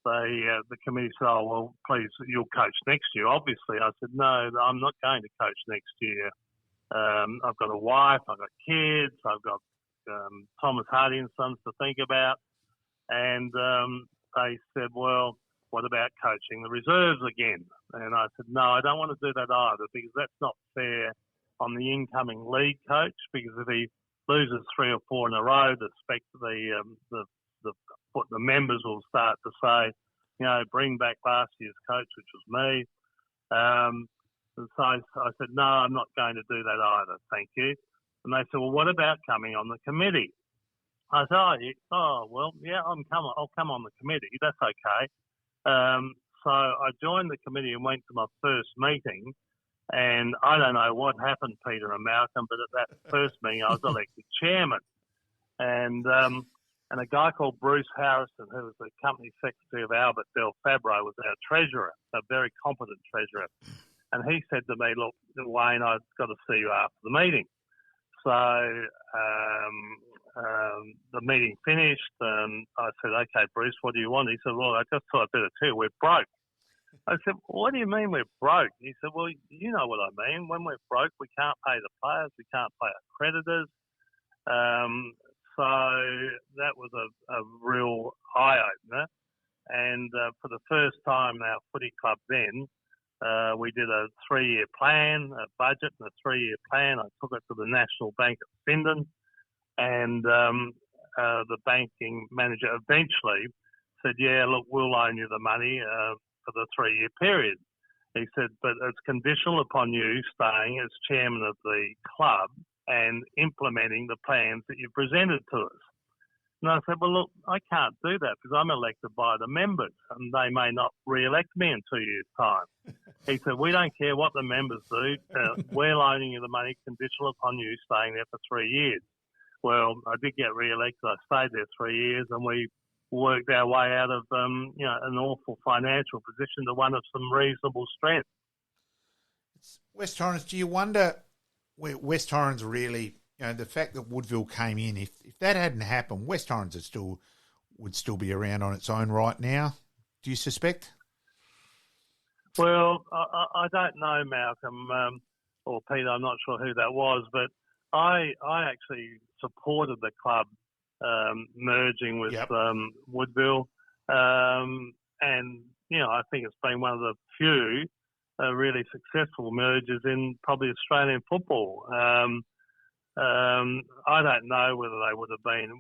the committee said, "Oh, well, please, you'll coach next year." Obviously, I said, "No, I'm not going to coach next year. I've got a wife, I've got kids, I've got Thomas Hardy and Sons to think about." And they said, "Well, what about coaching the reserves again?" And I said, "No, I don't want to do that either, because that's not fair on the incoming league coach, because if he loses 3 or 4 in a row, the members will start to say, bring back last year's coach, which was me." And so I said, "No, I'm not going to do that either, thank you." And they said, "Well, what about coming on the committee?" I said, "Oh, well, yeah, I'll come on the committee. That's okay." So I joined the committee and went to my first meeting. And I don't know what happened, Peter and Malcolm, but at that first meeting I was elected chairman. And a guy called Bruce Harrison, who was the company secretary of Albert Del Fabro, was our treasurer, a very competent treasurer. And he said to me, "Look, Wayne, I've got to see you after the meeting." So the meeting finished, and I said, "Okay, Bruce, what do you want?" He said, "Well, I just thought I'd better tell you, we're broke." I said, "What do you mean we're broke?" He said, "Well, you know what I mean. When we're broke, we can't pay the players, we can't pay our creditors." So that was a real eye-opener. And for the first time in our footy club then, we did a 3-year plan, a budget and a 3-year plan. I took it to the National Bank of Finland, and the banking manager eventually said, "Yeah, look, we'll loan you the money for the 3-year period." He said, "But it's conditional upon you staying as chairman of the club and implementing the plans that you presented to us." And I said, "Well, look, I can't do that because I'm elected by the members and they may not re-elect me in 2 years' time." He said, "We don't care what the members do. We're loaning you the money conditional upon you staying there for 3 years." Well, I did get re-elected. I stayed there 3 years, and we worked our way out of an awful financial position to one of some reasonable strength. West Torrens, do you wonder where West Torrens really, the fact that Woodville came in, if that hadn't happened, West Torrens would still be around on its own right now, do you suspect? Well, I don't know, Malcolm, or Peter, I'm not sure who that was, but I actually supported the club merging with Woodville. And, I think it's been one of the few really successful mergers in probably Australian football. I don't know whether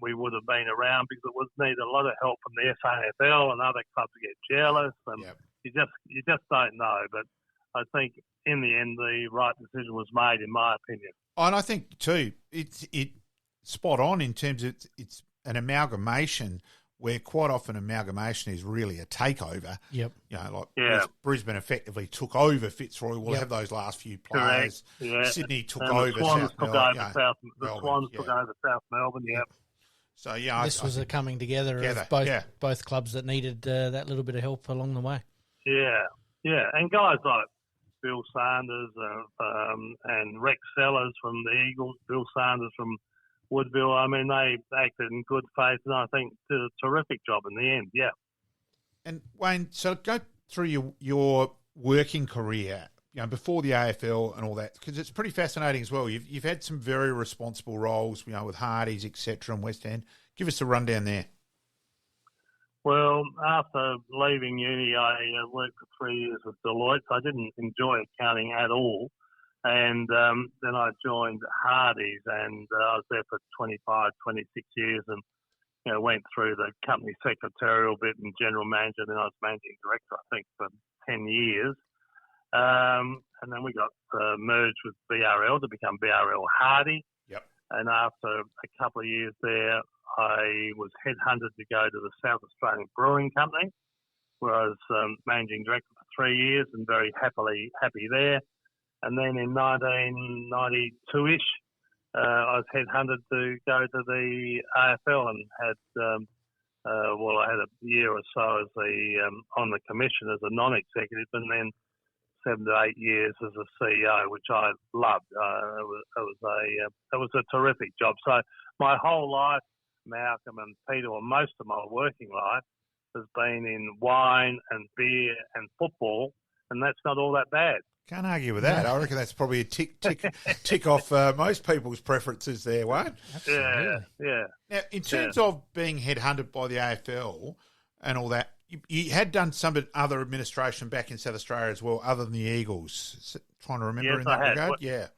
we would have been around, because it would need a lot of help from the SANFL and other clubs to get jealous, and you just don't know. But I think in the end the right decision was made, in my opinion. And I think too, it's spot on in terms of it's an amalgamation, where quite often amalgamation is really a takeover. Yep. Brisbane effectively took over Fitzroy. We'll have those last few players. Correct. Yeah. Sydney took and over the Swans South took Melbourne. over the Swans took over South Melbourne, So, this was a coming together of both clubs that needed that little bit of help along the way. Yeah. And guys like Bill Sanders and Rex Sellers from the Eagles, Bill Sanders from Woodville, I mean, they acted in good faith, and I think did a terrific job in the end, And Wayne, so go through your working career, before the AFL and all that, because it's pretty fascinating as well. You've had some very responsible roles, with Hardy's, etc., and West End. Give us a rundown there. Well, after leaving uni, I worked for 3 years with Deloitte. I didn't enjoy accounting at all. And then I joined Hardy's, and I was there for 25, 26 years, and went through the company secretarial bit and general manager. Then I was managing director, I think, for 10 years. And then we got merged with BRL to become BRL Hardy. Yep. And after a couple of years there, I was headhunted to go to the South Australian Brewing Company. where I was managing director for 3 years and very happy there. And then in 1992-ish, I was headhunted to go to the AFL and had, I had a year or so as on the commission as a non-executive, and then 7 to 8 years as a CEO, which I loved. It was a terrific job. So my whole life, Malcolm and Peter, or most of my working life, has been in wine and beer and football, and that's not all that bad. Can't argue with that. I reckon that's probably a tick off most people's preferences there, Wayne. Yeah. Now, in terms of being headhunted by the AFL and all that, you had done some other administration back in South Australia as well, other than the Eagles. Trying to remember in that regard? Yeah,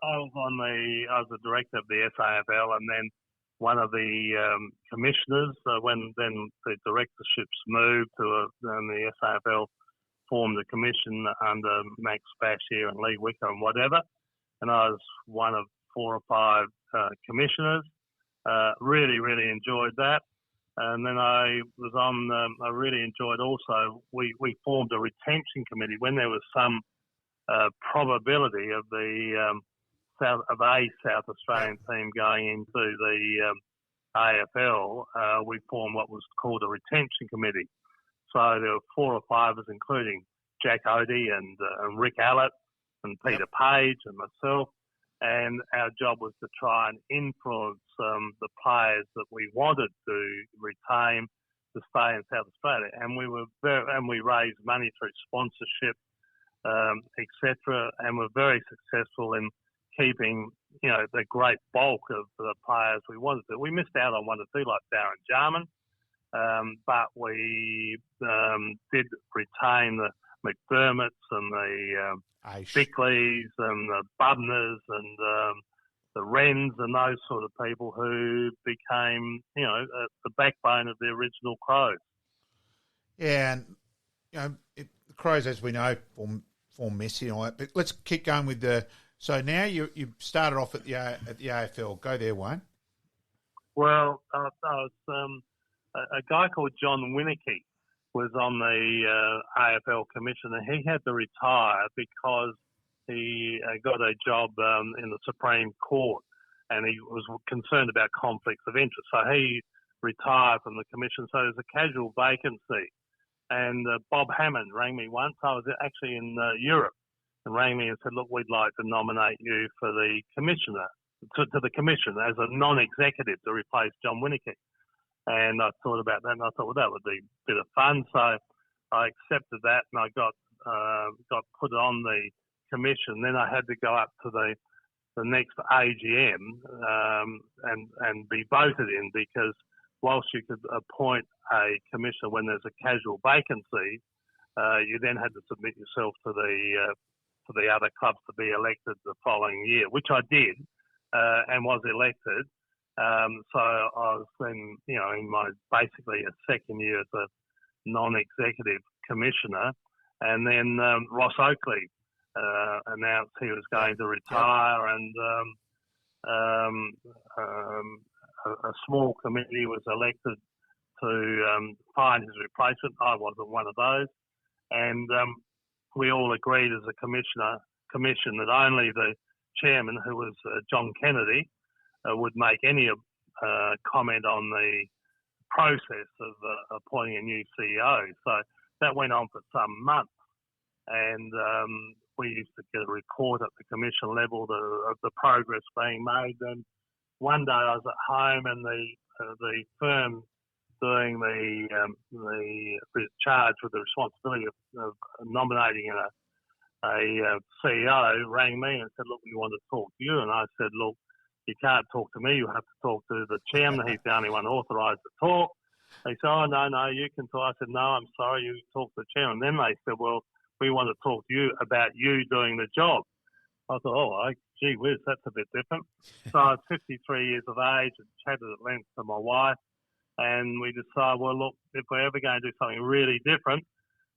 I was the director of the SAFL, and then one of the commissioners, when then the directorships moved to the SAFL formed a commission under Max Bashir and Lee Wicker and whatever, and I was one of 4 or 5 commissioners. Really, really enjoyed that. And then I really enjoyed also, we formed a retention committee when there was some probability of a South Australian team going into the AFL. We formed what was called a retention committee. So there were 4 or 5 of us, including Jack Odie and Rick Allett and Peter Page and myself. And our job was to try and influence the players that we wanted to retain to stay in South Australia. And we raised money through sponsorship, etc. And we're very successful in keeping, the great bulk of the players we wanted to. We missed out on 1 or 2 like Darren Jarman, but we did retain the McDermotts and the Bickleys and the Bubners and the Wrens and those sort of people who became, the backbone of the original Crows. Yeah, and the Crows, as we know, form messy and all that. But let's keep going with the. So now you started off at the AFL. Go there, Wayne. Well, I was a guy called John Winicky was on the AFL commission, and he had to retire because he got a job in the Supreme Court, and he was concerned about conflicts of interest. So he retired from the commission. So there's a casual vacancy. And Bob Hammond rang me once. I was actually in Europe, and rang me and said, "Look, we'd like to nominate you for the commissioner, to the commission as a non-executive to replace John Winicky." And I thought about that, and I thought, well, that would be a bit of fun. So I accepted that, and I got put on the commission. Then I had to go up to the next AGM and be voted in, because whilst you could appoint a commissioner when there's a casual vacancy, you then had to submit yourself to the other clubs to be elected the following year, which I did and was elected. So I was then, in my basically a second year as a non-executive commissioner, and then Ross Oakley announced he was going to retire, and a small committee was elected to find his replacement. I wasn't one of those, and we all agreed as a commission that only the chairman, who was John Kennedy, would make any comment on the process of appointing a new CEO. So that went on for some months, and we used to get a report at the commission level of the progress being made. And one day I was at home, and the firm doing the charge with the responsibility of nominating a CEO rang me and said, "Look, we want to talk to you." And I said, "Look, you can't talk to me. You have to talk to the chairman. He's the only one authorised to talk." They said, "Oh, no, you can talk." I said, "No, I'm sorry, you talk to the chairman." Then they said, "Well, we want to talk to you about you doing the job." I thought, "Oh, gee whiz, that's a bit different." So I was 53 years of age and chatted at length to my wife, and we decided, well, look, if we're ever going to do something really different,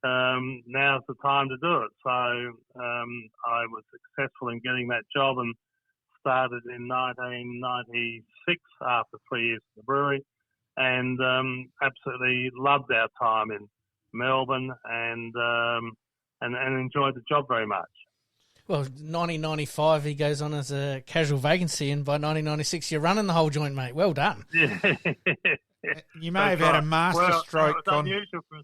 now's the time to do it. So I was successful in getting that job and started in 1996 after 3 years in the brewery, and absolutely loved our time in Melbourne, and enjoyed the job very much. Well, 1995 he goes on as a casual vacancy, and by 1996 you're running the whole joint, mate. Well done. Yeah. You may have had a master stroke. It was unusual for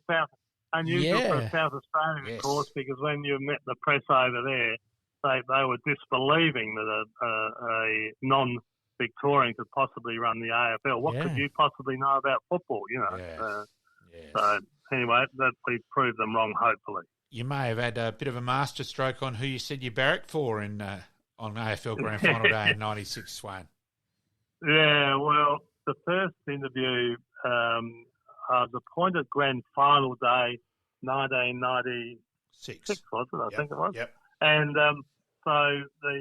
a South Australian, of course, because when you met the press over there, they were disbelieving that a non-Victorian could possibly run the AFL. What could you possibly know about football, you know? Yes. So anyway, we proved them wrong, hopefully. You may have had a bit of a master stroke on who you said you barracked for on AFL Grand Final Day in 96, Swan. Yeah, well, the first interview, I was appointed Grand Final Day 1996, was it? I think it was. Yep. And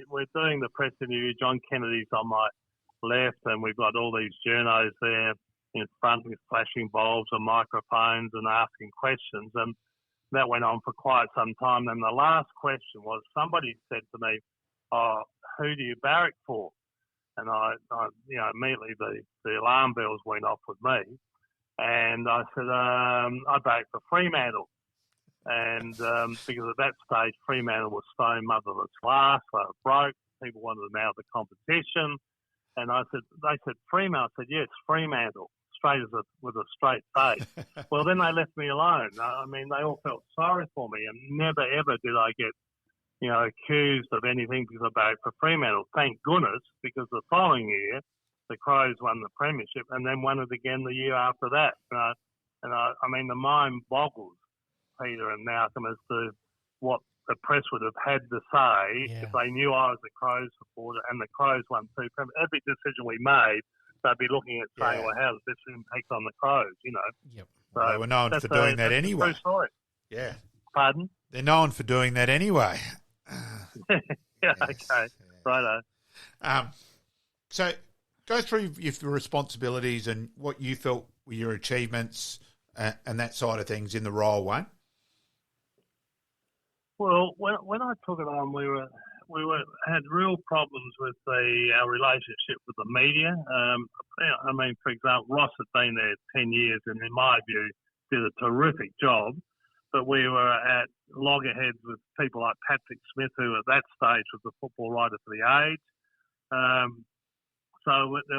we're doing the press interview. John Kennedy's on my left, and we've got all these journos there in front with flashing bulbs and microphones and asking questions. And that went on for quite some time. And the last question was, somebody said to me, "Oh, who do you barrack for?" And I immediately the alarm bells went off with me. And I said, I barrack for Fremantle. And because at that stage, Fremantle was stone motherless glass, so it broke. People wanted them out of the competition. And they said Fremantle. I said, yes, Fremantle, straight with a straight face. Well, then they left me alone. I mean, they all felt sorry for me, and never ever did I get, accused of anything because I barracked for Fremantle. Thank goodness, because the following year, the Crows won the premiership and then won it again the year after that. I mean, the mind boggles, Peter and Malcolm, as to what the press would have had to say if they knew I was a Crows supporter and the Crows won 2 premierships. Every decision we made, they'd be looking at saying, well, how does this impact on the Crows, Yep. So they were known for doing that anyway. True story. Yeah. Pardon? They're known for doing that anyway. Okay. Righto. So go through your responsibilities and what you felt were your achievements and that side of things in the role, Wayne. Well, when I took it on, we had real problems with our relationship with the media. I mean, for example, Ross had been there 10 years and, in my view, did a terrific job. But we were at loggerheads with people like Patrick Smith, who at that stage was the football writer for The Age. So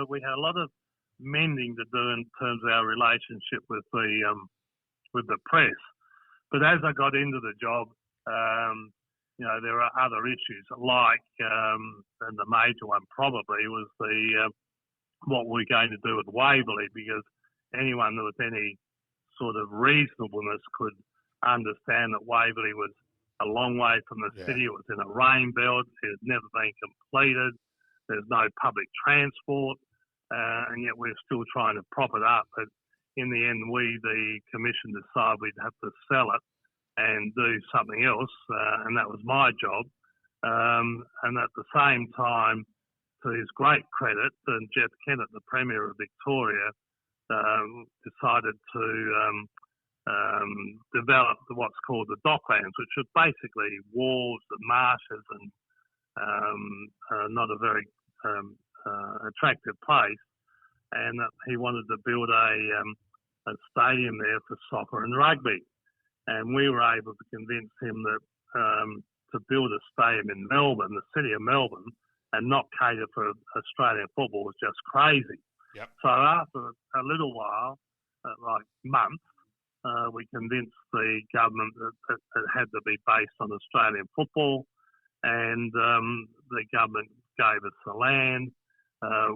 we had a lot of mending to do in terms of our relationship with the press. But as I got into the job, there are other issues like, and the major one probably was what we're going to do with Waverley, because anyone with any sort of reasonableness could understand that Waverley was a long way from the city. It was in a rain belt. It had never been completed. There's no public transport, and yet we're still trying to prop it up. But in the end, the commission, decided we'd have to sell it and do something else, and that was my job. And at the same time, to his great credit, Jeff Kennett, the Premier of Victoria, decided to develop what's called the Docklands, which are basically wharves and marshes and not a very attractive place. And he wanted to build a stadium there for soccer and rugby. And we were able to convince him that to build a stadium in Melbourne, the city of Melbourne, and not cater for Australian football was just crazy. Yep. So after a little while, like months, we convinced the government that it had to be based on Australian football, and the government gave us the land.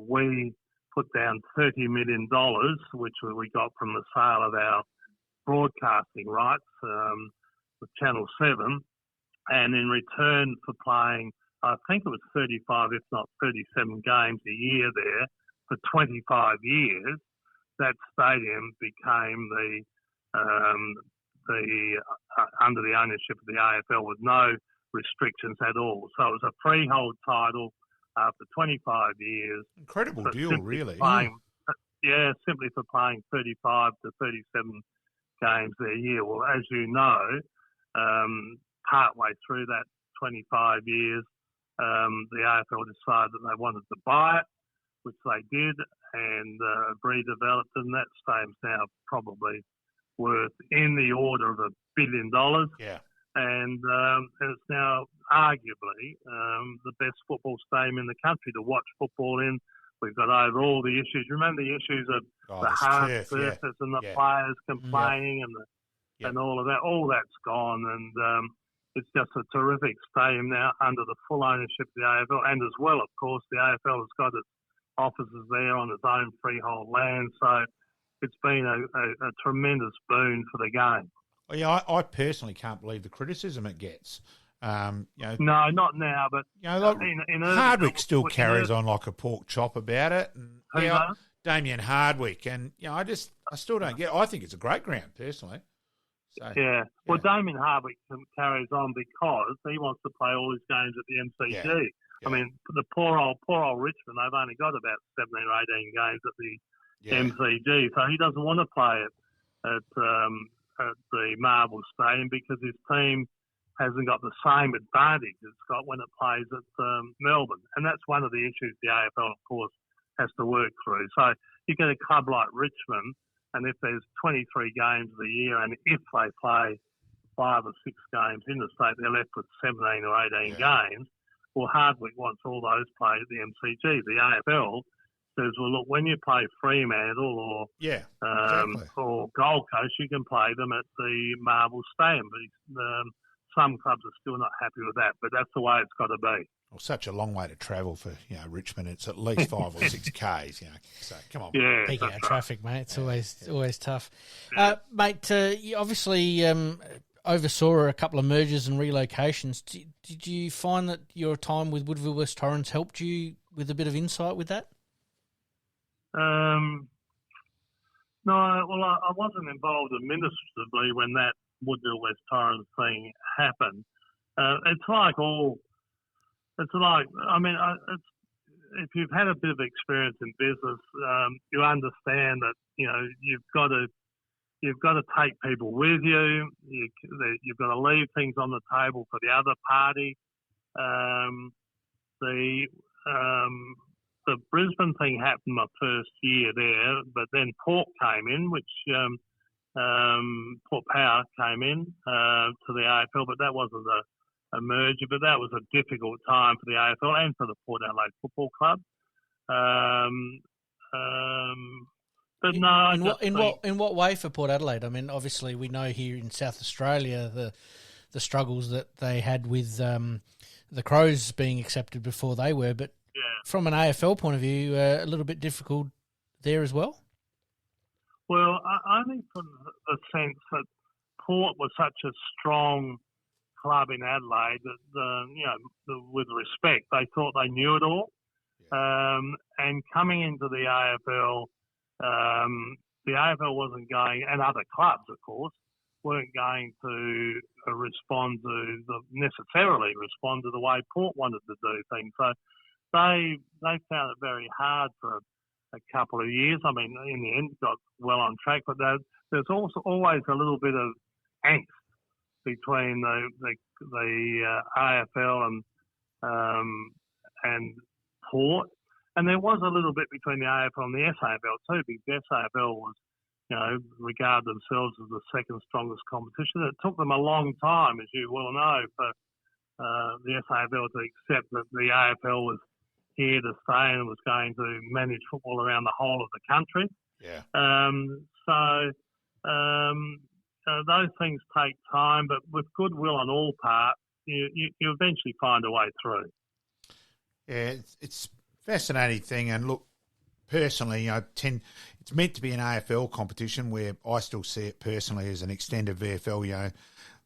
We put down $30 million, which we got from the sale of our broadcasting rights with Channel 7, and in return for playing, I think it was 35, if not 37 games a year there for 25 years, that stadium became under the ownership of the AFL with no restrictions at all. So it was a freehold title after 25 years. Incredible deal, really. Simply for playing 35 to 37 games a year. Well, as you know, partway through that 25 years, the AFL decided that they wanted to buy it, which they did, and redeveloped, and that stadium's now probably worth in the order of $1 billion. Yeah. And it's now arguably the best football stadium in the country to watch football in. We've got over all the issues. Remember the issues of the hard surface and the players complaining and all of that. All that's gone, and it's just a terrific stadium now under the full ownership of the AFL, and as well, of course, the AFL has got its offices there on its own freehold land. So it's been a tremendous boon for the game. Well, yeah, I personally can't believe the criticism it gets. No, not now, but Hardwick still carries on like a pork chop about it. And, Damien Hardwick, and I still don't get. I think it's a great ground personally. So, well, Damien Hardwick carries on because he wants to play all his games at the MCG. Yeah. I mean, the poor old Richmond, they've only got about 17 or 18 games at the MCG, so he doesn't want to play at the Marvel Stadium because his team hasn't got the same advantage it's got when it plays at Melbourne. And that's one of the issues the AFL, of course, has to work through. So you get a club like Richmond, and if there's 23 games of the year, and if they play 5 or 6 games in the state, they're left with 17 or 18 games. Well, Hardwick wants all those played at the MCG. The AFL says, well, look, when you play Fremantle or Gold Coast, you can play them at the Marvel Stadium. But some clubs are still not happy with that, but that's the way it's got to be. Well, such a long way to travel for Richmond. It's at least 5 or 6 Ks. So come on, peak out traffic, mate. It's always tough, mate. You obviously oversaw a couple of mergers and relocations. Did you find that your time with Woodville West Torrens helped you with a bit of insight with that? No, well, I wasn't involved administratively when that Woodville West Torrens thing happened. If you've had a bit of experience in business, you understand that you've got to take people with you. You've got to leave things on the table for the other party. The Brisbane thing happened my first year there, but then Port came in, which Port Power came in to the AFL, but that wasn't a merger, but that was a difficult time for the AFL and for the Port Adelaide Football Club. In what way for Port Adelaide? I mean, obviously we know here in South Australia the struggles that they had with the Crows being accepted before they were, but from an AFL point of view, a little bit difficult there as well. Well, I think from the sense that Port was such a strong club in Adelaide that, with respect, they thought they knew it all. And coming into the AFL wasn't going, and other clubs, of course, weren't going to necessarily respond to the way Port wanted to do things. So they found it very hard for a couple of years. I mean, in the end, got well on track, but there's also always a little bit of angst between the AFL and Port, and there was a little bit between the AFL and the SAFL too, because the SAFL was, regard themselves as the second strongest competition. It took them a long time, as you well know, for the SAFL to accept that the AFL was here to stay and was going to manage football around the whole of the country. Yeah. Those things take time, but with goodwill on all parts, you eventually find a way through. Yeah, it's a fascinating thing. And look, personally, it's meant to be an AFL competition where I still see it personally as an extended VFL.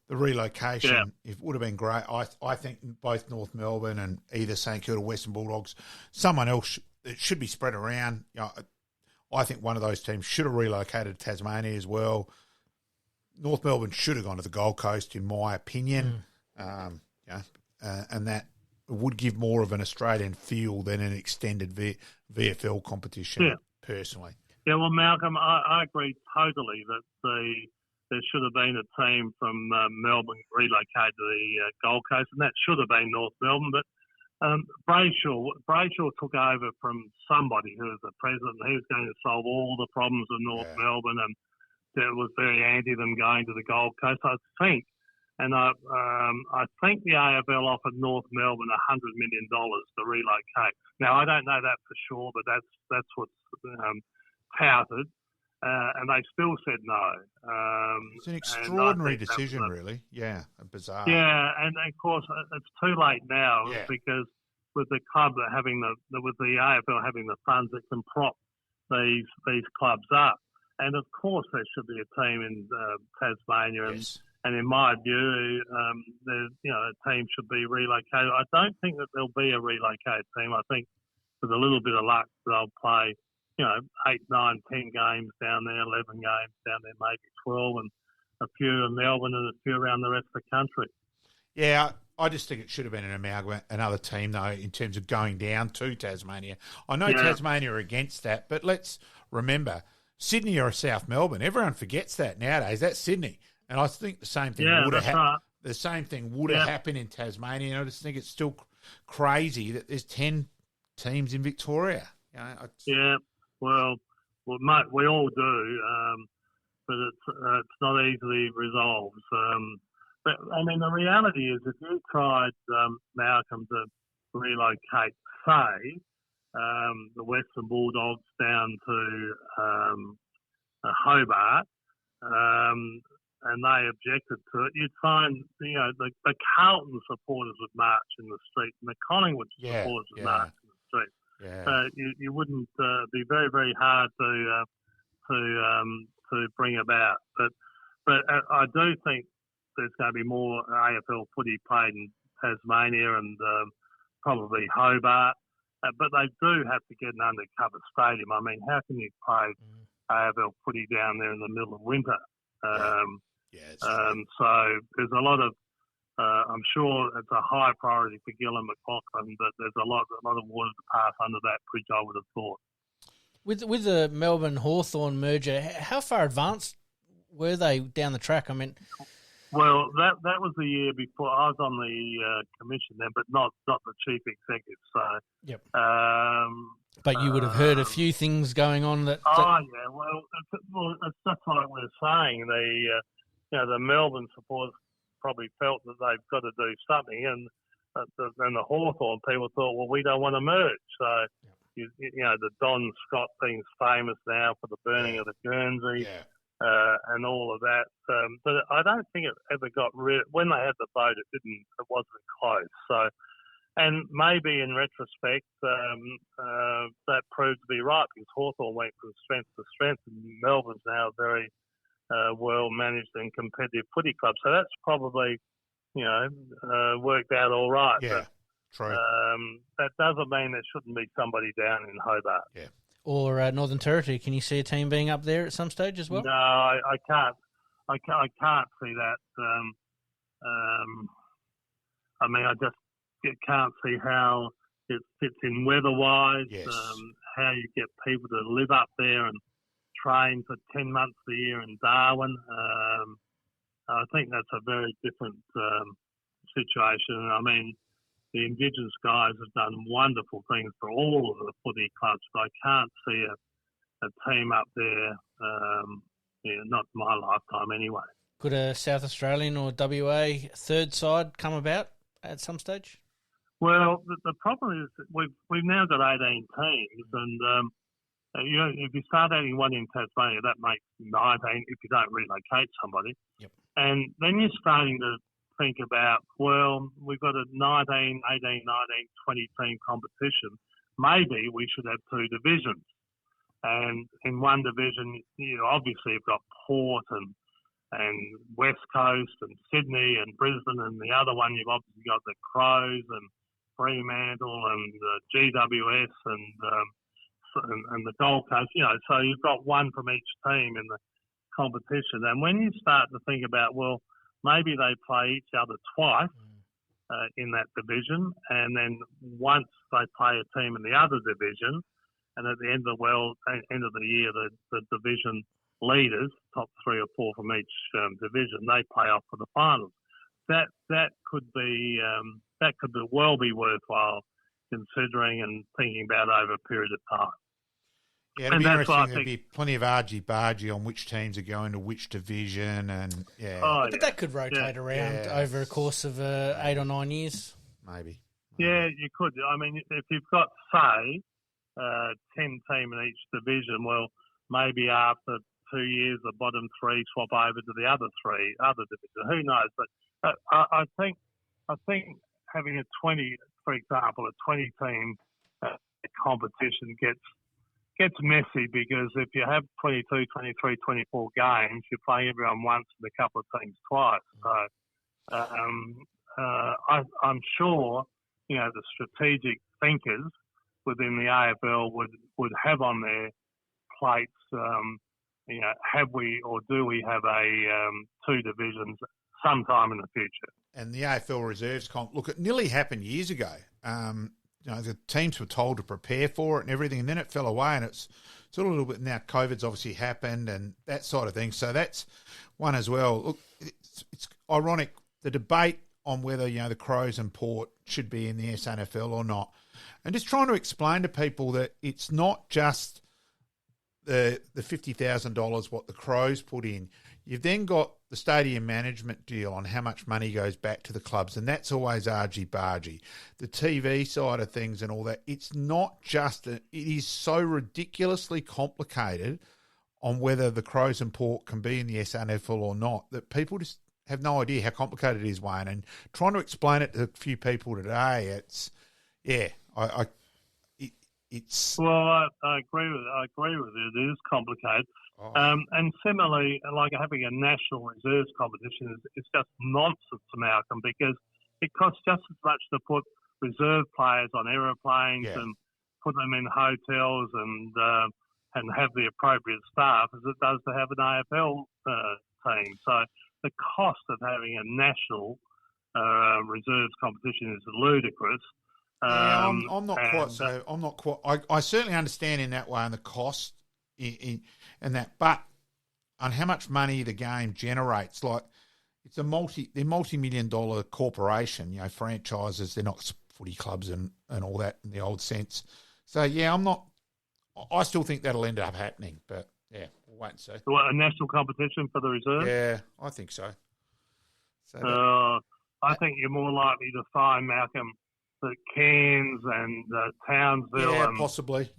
The relocation, it would have been great. I think both North Melbourne and either St Kilda, Western Bulldogs, someone else, it should be spread around. I think one of those teams should have relocated to Tasmania as well. North Melbourne should have gone to the Gold Coast, in my opinion. And that would give more of an Australian feel than an extended VFL competition, personally. Yeah, well, Malcolm, I agree totally that there should have been a team from Melbourne relocated to the Gold Coast, and that should have been North Melbourne. But Brayshaw took over from somebody who was the president, and he was going to solve all the problems of North Melbourne, and was very anti them going to the Gold Coast. I think the AFL offered North Melbourne $100 million to relocate. Now I don't know that for sure, but that's what's touted, and they still said no. It's an extraordinary decision, really. Yeah, bizarre. Yeah, and of course it's too late now because with the club with the AFL having the funds that can prop these clubs up, and of course there should be a team in Tasmania, and in my view, a team should be relocated. I don't think that there'll be a relocated team. I think with a little bit of luck they'll play 8, 9, 10 games down there, 11 games down there, maybe 12, and a few in Melbourne and a few around the rest of the country. Yeah, I just think it should have been another team, though, in terms of going down to Tasmania. I know Tasmania are against that, but let's remember, Sydney or South Melbourne, everyone forgets that nowadays. That's Sydney. And I think the same thing would have happened. The same thing would have happened in Tasmania. And I just think it's still crazy that there's 10 teams in Victoria. Well, mate, we all do, but it's not easily resolved. But I mean, the reality is, if you tried, Malcolm, to relocate, say, the Western Bulldogs down to Hobart, and they objected to it, you'd find, the Carlton supporters would march in the street, and the Collingwood supporters would march in the street. Yeah. You wouldn't be very, very hard to bring about. But I do think there's going to be more AFL footy played in Tasmania and probably Hobart. But they do have to get an undercover stadium. I mean, how can you play AFL footy down there in the middle of winter? So there's a lot of, I'm sure it's a high priority for Gillon McLachlan, but there's a lot of water to pass under that bridge, I would have thought. With the Melbourne-Hawthorn merger, how far advanced were they down the track? I mean, well, that was the year before. I was on the commission then, but not the chief executive. So, but you would have heard a few things going on that. Well, it's just like we're saying. The Melbourne supporters probably felt that they've got to do something, and the Hawthorn people thought, well, we don't want to merge. So, the Don Scott thing's famous now for the burning of the Guernsey. And all of that, but I don't think it ever got rid. When they had the vote, it wasn't close. So, and maybe in retrospect, that proved to be right because Hawthorn went from strength to strength, and Melbourne's now a very well managed and competitive footy club. So that's probably, worked out all right. Yeah, but, true. That doesn't mean there shouldn't be somebody down in Hobart. Yeah. Or Northern Territory. Can you see a team being up there at some stage as well? No, I can't. I can't see that. I mean, I just can't see how it fits in weather-wise. How you get people to live up there and train for 10 months a year in Darwin. I think that's a very different situation. I mean, the Indigenous guys have done wonderful things for all of the footy clubs, but I can't see a team up there, not in my lifetime anyway. Could a South Australian or WA third side come about at some stage? Well, the problem is that we've now got 18 teams, and if you start adding one in Tasmania, that makes 19 if you don't relocate somebody. Yep. And then you're starting to think about, well, we've got a 19, 18, 19, 20 team competition. Maybe we should have two divisions. And in one division, obviously you've got Port and West Coast and Sydney and Brisbane, and the other one you've obviously got the Crows and Fremantle and GWS and the Gold Coast. So you've got one from each team in the competition. And when you start to think about, well, maybe they play each other twice in that division, and then once they play a team in the other division, and at the end of the year, the division leaders, top 3 or 4 from each division, they play off for the finals. That could well be worthwhile considering and thinking about over a period of time. Yeah, it'll be interesting. There'll be plenty of argy-bargy on which teams are going to which division, and but that could rotate around over a course of 8 or 9 years. Maybe. Yeah, you could. I mean, if you've got, say, 10 team in each division, well, maybe after 2 years, the bottom three swap over to the other division. Who knows? But I think having a 20, for example, a 20-team competition gets messy, because if you have 22, 23, 24 games, you're playing everyone once and a couple of teams twice. So I'm sure, the strategic thinkers within the AFL would have on their plates, have we or do we have a 2 divisions sometime in the future? And the AFL reserves look, it nearly happened years ago. The teams were told to prepare for it and everything, and then it fell away, and it's sort of a little bit now. COVID's obviously happened and that sort of thing, so that's one as well. Look, it's ironic, the debate on whether the Crows and Port should be in the SANFL or not, and just trying to explain to people that it's not just the $50,000 what the Crows put in. You've then got the stadium management deal on how much money goes back to the clubs, and that's always argy-bargy. The TV side of things and all that, it's not just it is so ridiculously complicated on whether the Crows and Port can be in the SANFL or not that people just have no idea how complicated it is, Wayne. And trying to explain it to a few people today, it's it's. Well, I agree with it. It is complicated. Oh. And similarly, like having a national reserves competition is just nonsense, Malcolm, because it costs just as much to put reserve players on aeroplanes and put them in hotels and have the appropriate staff as it does to have an AFL team. So the cost of having a national reserves competition is ludicrous. I'm not quite so. I'm not quite. I certainly understand in that way and the cost and that, but on how much money the game generates. Like it's they're multi-million-dollar corporation. Franchises. They're not footy clubs and all that in the old sense. So I'm not. I still think that'll end up happening, but we'll wait and see. So a national competition for the reserve? Yeah, I think so. I think you're more likely to find, Malcolm, that Cairns and Townsville and possibly,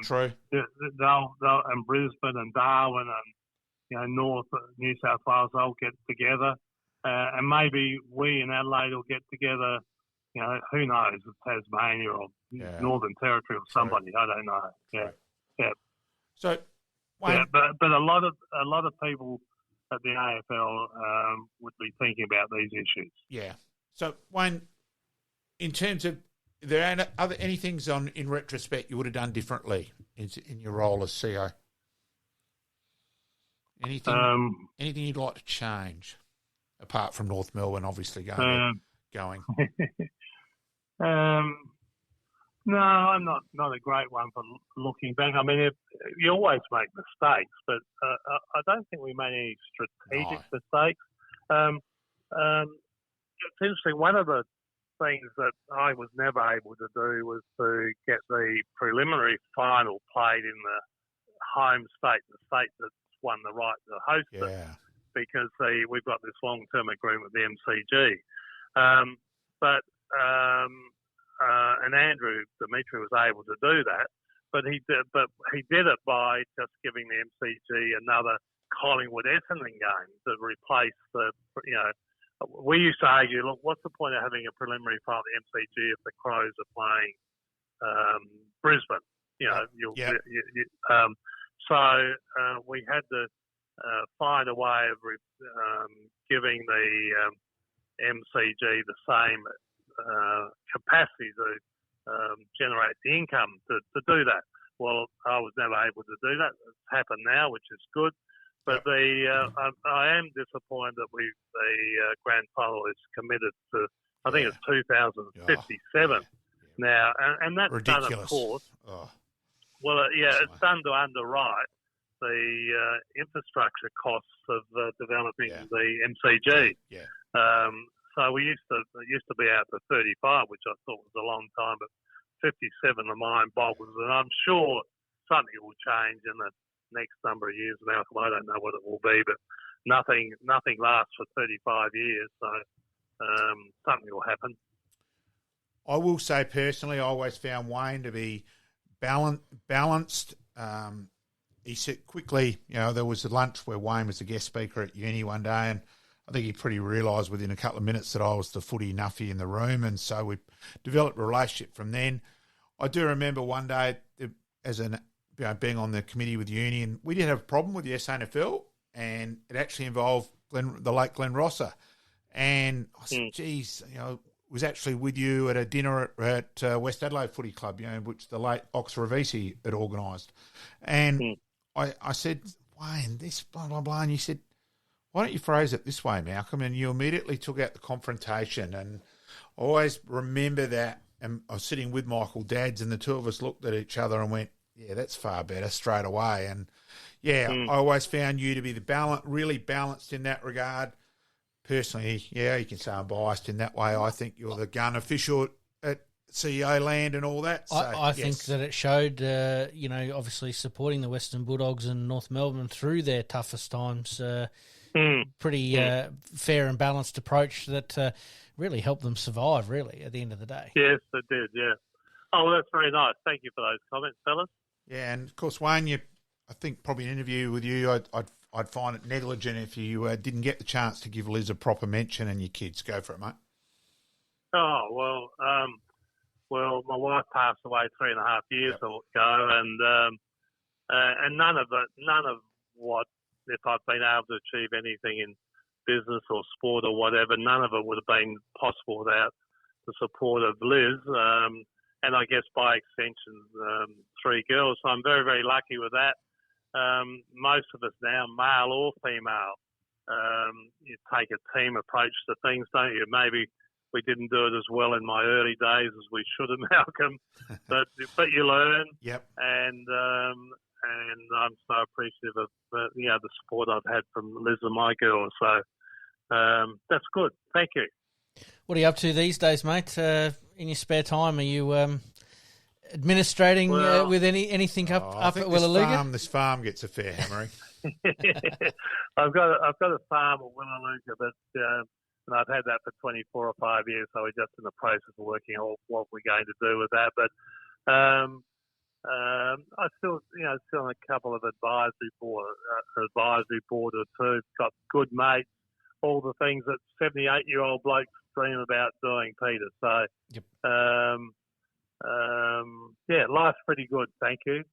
true. They'll and Brisbane and Darwin and North New South Wales, they'll get together, and maybe we in Adelaide will get together. Who knows? Tasmania or Northern Territory or somebody. I don't know. Yeah. So, Wayne, but a lot of people at the AFL would be thinking about these issues. Yeah. So, Wayne, in terms of, are there any things in retrospect you would have done differently in your role as CEO? Anything you'd like to change, apart from North Melbourne, obviously going? No, I'm not a great one for looking back. I mean, you always make mistakes, but I don't think we made any strategic mistakes. It's interesting. One of the things that I was never able to do was to get the preliminary final played in the home state, the state that's won the right to host it, because we've got this long-term agreement with the MCG. And Andrew Dimitri was able to do that, but he did it by just giving the MCG another Collingwood Essendon game to replace we used to argue, look, what's the point of having a preliminary final at the MCG if the Crows are playing Brisbane? So we had to find a way of giving the MCG the same capacity to generate the income to do that. Well, I was never able to do that. It's happened now, which is good. But I am disappointed that the grand final is committed to, I think it's 2057 now, and that's ridiculous. Done, of course. Well, it's done to underwrite the infrastructure costs of developing the MCG. So it used to be out to 35, which I thought was a long time, but 57 the mind boggles, and I'm sure something will change in the next number of years. Malcolm, I don't know what it will be, but nothing lasts for 35 years, so something will happen. I will say personally, I always found Wayne to be balanced. He said quickly, there was a lunch where Wayne was a guest speaker at uni one day, and I think he pretty realised within a couple of minutes that I was the footy nuffy in the room, and so we developed a relationship from then. I do remember one day being on the committee with uni, and we did have a problem with the SANFL, and it actually involved the late Glenn Rosser. And I said, geez, was actually with you at a dinner at West Adelaide Footy Club, which the late Ox Ravisi had organised. And I said, Wayne, this blah, blah, blah. And you said, why don't you phrase it this way, Malcolm? And you immediately took out the confrontation. And I always remember that. And I was sitting with Michael Dadds, and the two of us looked at each other and went, yeah, that's far better straight away. And, I always found you to be really balanced in that regard. Personally, you can say I'm biased in that way. I think you're the gun official at CEO land and all that. So, I think that it showed, obviously supporting the Western Bulldogs and North Melbourne through their toughest times. Pretty fair and balanced approach that really helped them survive, really, at the end of the day. Yes, it did, yeah. Oh, well, that's very nice. Thank you for those comments, fellas. Yeah, and of course, Wayne, I think probably an interview with you, I'd find it negligent if you didn't get the chance to give Liz a proper mention and your kids. Go for it, mate. Oh, well, my wife passed away 3.5 years ago, and none of what, if I'd been able to achieve anything in business or sport or whatever, none of it would have been possible without the support of Liz, and I guess by extension, 3 girls. So I'm very, very lucky with that. Most of us now, male or female, you take a team approach to things, don't you? Maybe we didn't do it as well in my early days as we should have, Malcolm, but you learn. Yep. And I'm so appreciative of the support I've had from Liz and my girls. So that's good. Thank you. What are you up to these days, mate? In your spare time, are you administrating with anything up at Willaluga? This farm gets a fair hammering. I've got a farm at Willaluga, but and I've had that for 24 or 5 years. So we're just in the process of working out what we're going to do with that. But I still on a couple of advisory board or two. Got good mates. All the things that 78-year-old blokes dream about doing, Peter. So. Yep. Life's pretty good, thank you.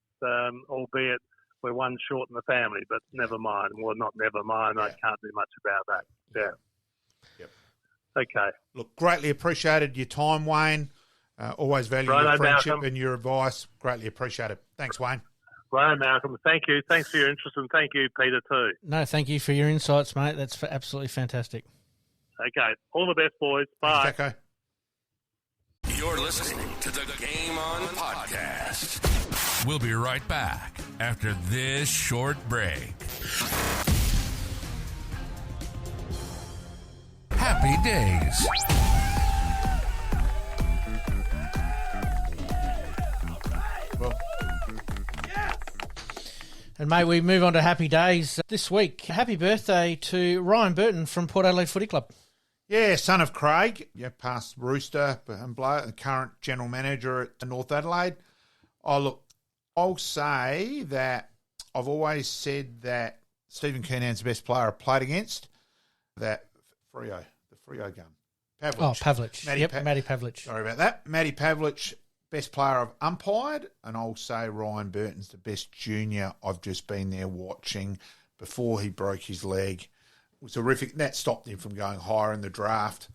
Albeit we're one short in the family, but never mind. Well, not never mind. I can't do much about that. Yeah. Yep. Okay. Look, greatly appreciated your time, Wayne. Always value your friendship Malcolm. And your advice. Greatly appreciated. Thanks, Wayne. Right, Malcolm. Thank you. Thanks for your interest, and thank you, Peter, too. No, thank you for your insights, mate. That's absolutely fantastic. Okay. All the best, boys. Bye. Thanks, Jacko. You're listening to the Game On Podcast. We'll be right back after this short break. Happy days. And, mate, we move on to happy days this week. Happy birthday to Ryan Burton from Port Adelaide Footy Club. Yeah, son of Craig, past Rooster and Blow, the current general manager at North Adelaide. Oh, look, I'll say that I've always said that Stephen Keenan's the best player I've played against. That the Freo gun. Pavlich. Oh, Pavlich. Matty Pavlich. Sorry about that. Matty Pavlich, best player I've umpired. And I'll say Ryan Burton's the best junior I've just been there watching before he broke his leg. It was horrific. That stopped him from going higher in the draft.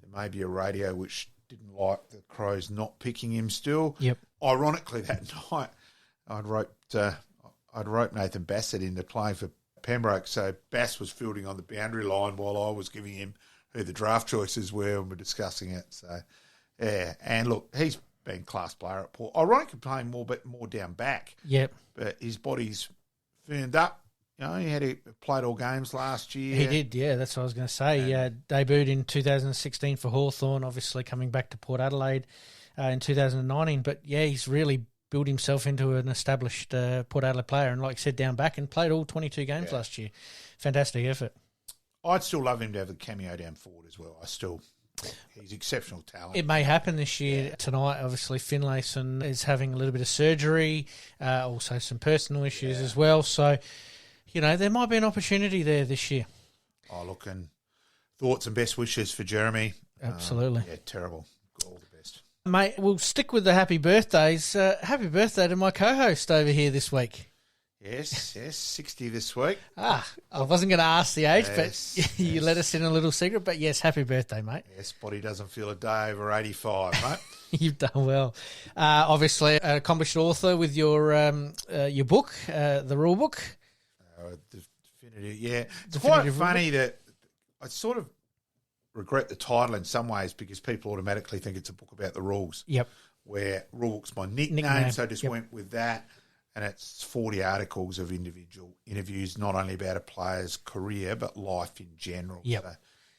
There may be a radio which didn't like the Crows not picking him still. Yep. Ironically, that night I'd roped Nathan Bassett into playing for Pembroke, so Bass was fielding on the boundary line while I was giving him who the draft choices were and we're discussing it. So, yeah. And look, he's been class player at Port. Ironically, playing more down back. Yep. But his body's firmed up. He played all games last year. He did, yeah, that's what I was going to say. He debuted in 2016 for Hawthorn, obviously coming back to Port Adelaide in 2019. But, yeah, he's really build himself into an established Port Adelaide player. And like you said, down back and played all 22 games last year. Fantastic effort. I'd still love him to have a cameo down forward as well. He's exceptional talent. It may happen this year. Tonight, obviously, Finlayson is having a little bit of surgery, also some personal issues as well. So, there might be an opportunity there this year. Oh, look, and thoughts and best wishes for Jeremy. Absolutely. Terrible. All the best. Mate, we'll stick with the happy birthdays. Happy birthday to my co-host over here this week. Yes, 60 this week. I wasn't going to ask the age, but you let us in a little secret. But yes, happy birthday, mate. Yes, body doesn't feel a day over 85, mate. You've done well. Obviously, an accomplished author with your book, the rule book. Definitive, yeah. It's quite funny that I sort of regret the title in some ways because people automatically think it's a book about the rules. Yep. Where rule book's my nickname, so I just went with that. And it's 40 articles of individual interviews, not only about a player's career, but life in general. Yep. So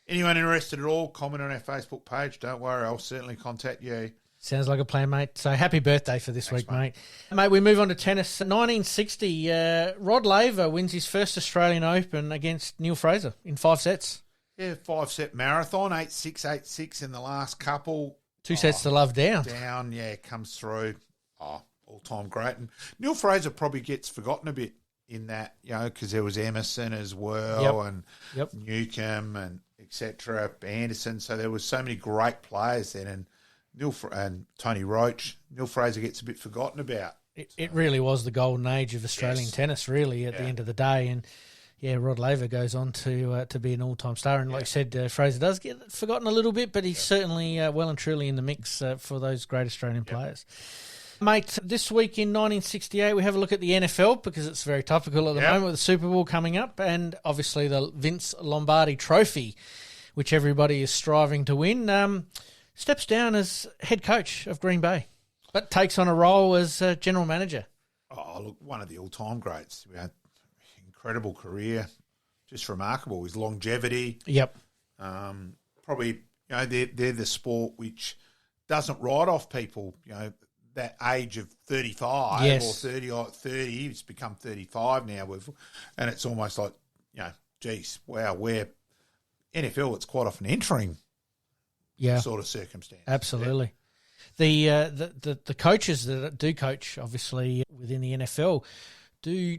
anyone interested at all, comment on our Facebook page. Don't worry, I'll certainly contact you. Sounds like a plan, mate. So happy birthday for this week, mate. Mate, we move on to tennis. 1960, Rod Laver wins his first Australian Open against Neil Fraser in 5 sets. Yeah, 5-set marathon, 8-6, 8-6 in the last couple. 2 sets to love down. Comes through. All-time great. And Neil Fraser probably gets forgotten a bit in that, because there was Emerson as well and Newcomb and etc. Anderson. So there was so many great players then. And Tony Roach, Neil Fraser gets a bit forgotten about. It really was the golden age of Australian tennis, really, at the end of the day. And, Rod Laver goes on to be an all-time star. And like I said, Fraser does get forgotten a little bit, but he's certainly well and truly in the mix for those great Australian players. Mate, this week in 1968, we have a look at the NFL because it's very topical at the moment with the Super Bowl coming up and obviously the Vince Lombardi Trophy, which everybody is striving to win. Steps down as head coach of Green Bay, but takes on a role as general manager. Oh, look, one of the all-time greats. Incredible career, just remarkable. His longevity. Yep. Probably, they're the sport which doesn't write off people, that age of 35 or 30, he's become 35 now, and it's almost like, we're NFL, it's quite often entering sort of circumstance. Absolutely. Yeah. The coaches that do coach, obviously, within the NFL do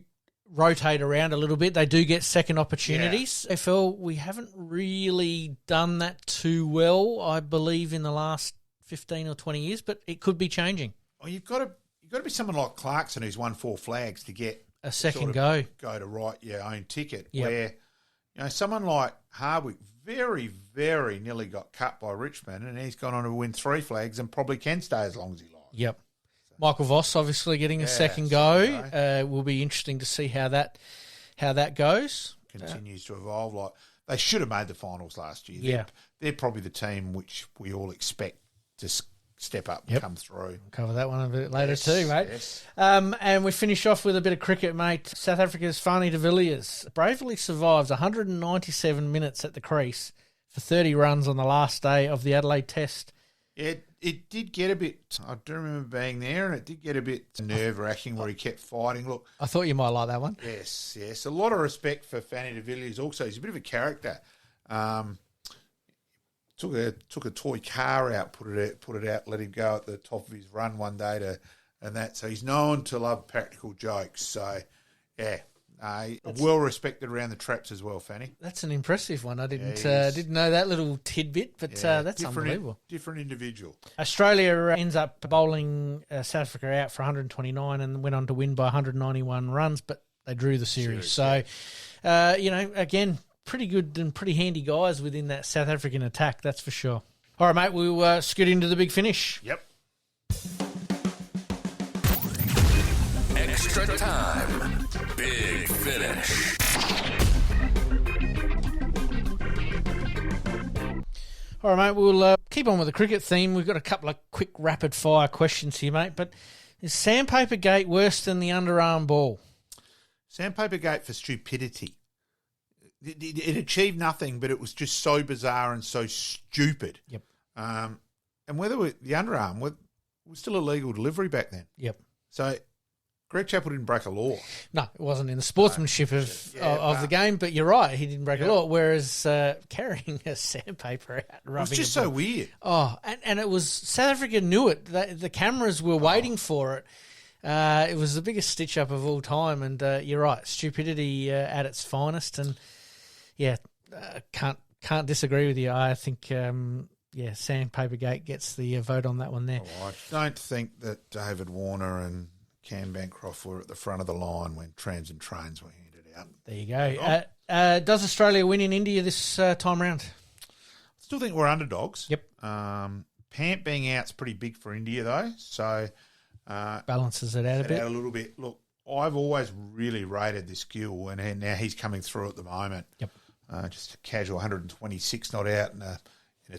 rotate around a little bit. They do get second opportunities. NFL, we haven't really done that too well, I believe, in the last 15 or 20 years, but it could be changing. Well, you've got to be someone like Clarkson who's won 4 flags to get a second go to write your own ticket. Yep. Where someone like Hardwick very, very nearly got cut by Richmond, and he's gone on to win 3 flags and probably can stay as long as he likes. Yep. So, Michael Voss obviously getting a second go. Will be interesting to see how that goes. Continues to evolve. Like they should have made the finals last year. Yeah, they're probably the team which we all expect to step up and come through. We'll cover that one a bit later too, mate. Yes. And we finish off with a bit of cricket, mate. South Africa's Fanie de Villiers bravely survives 197 minutes at the crease for 30 runs on the last day of the Adelaide Test. It did get a bit, I do remember being there, and it did get a bit nerve-wracking where he kept fighting. Look, I thought you might like that one. Yes. A lot of respect for Fanie de Villiers also. He's a bit of a character. Took a toy car out, put it out, let him go at the top of his run one day so he's known to love practical jokes. So well respected around the traps as well, Fanny. That's an impressive one. I didn't know that little tidbit, but that's unbelievable. Different individual. Australia ends up bowling South Africa out for 129 and went on to win by 191 runs, but they drew the series. So, again, pretty good and pretty handy guys within that South African attack, that's for sure. All right, mate, we'll scoot into the big finish. Yep. Extra time. Big finish. All right, mate, we'll keep on with the cricket theme. We've got a couple of quick rapid-fire questions here, mate, but is Sandpaper Gate worse than the underarm ball? Sandpaper Gate for stupidity. It achieved nothing, but it was just so bizarre and so stupid. Yep. And whether the underarm was still a legal delivery back then. Yep. So Greg Chappell didn't break a law. No, it wasn't in the sportsmanship of the game, but you're right, he didn't break a law, whereas carrying a sandpaper out, it was just so weird. Oh, and it was, South Africa knew it. The cameras were waiting for it. It was the biggest stitch-up of all time, and you're right, stupidity at its finest, and can't disagree with you. I think, Sandpapergate gets the vote on that one there. Oh, I don't think that David Warner and Cam Bancroft were at the front of the line when trams and trains were handed out. There you go. Does Australia win in India this time round? I still think we're underdogs. Yep. Pant being out's pretty big for India, though, so... balances it out a little bit. Look, I've always really rated this Gill, and now he's coming through at the moment. Yep. Just a casual 126 not out in a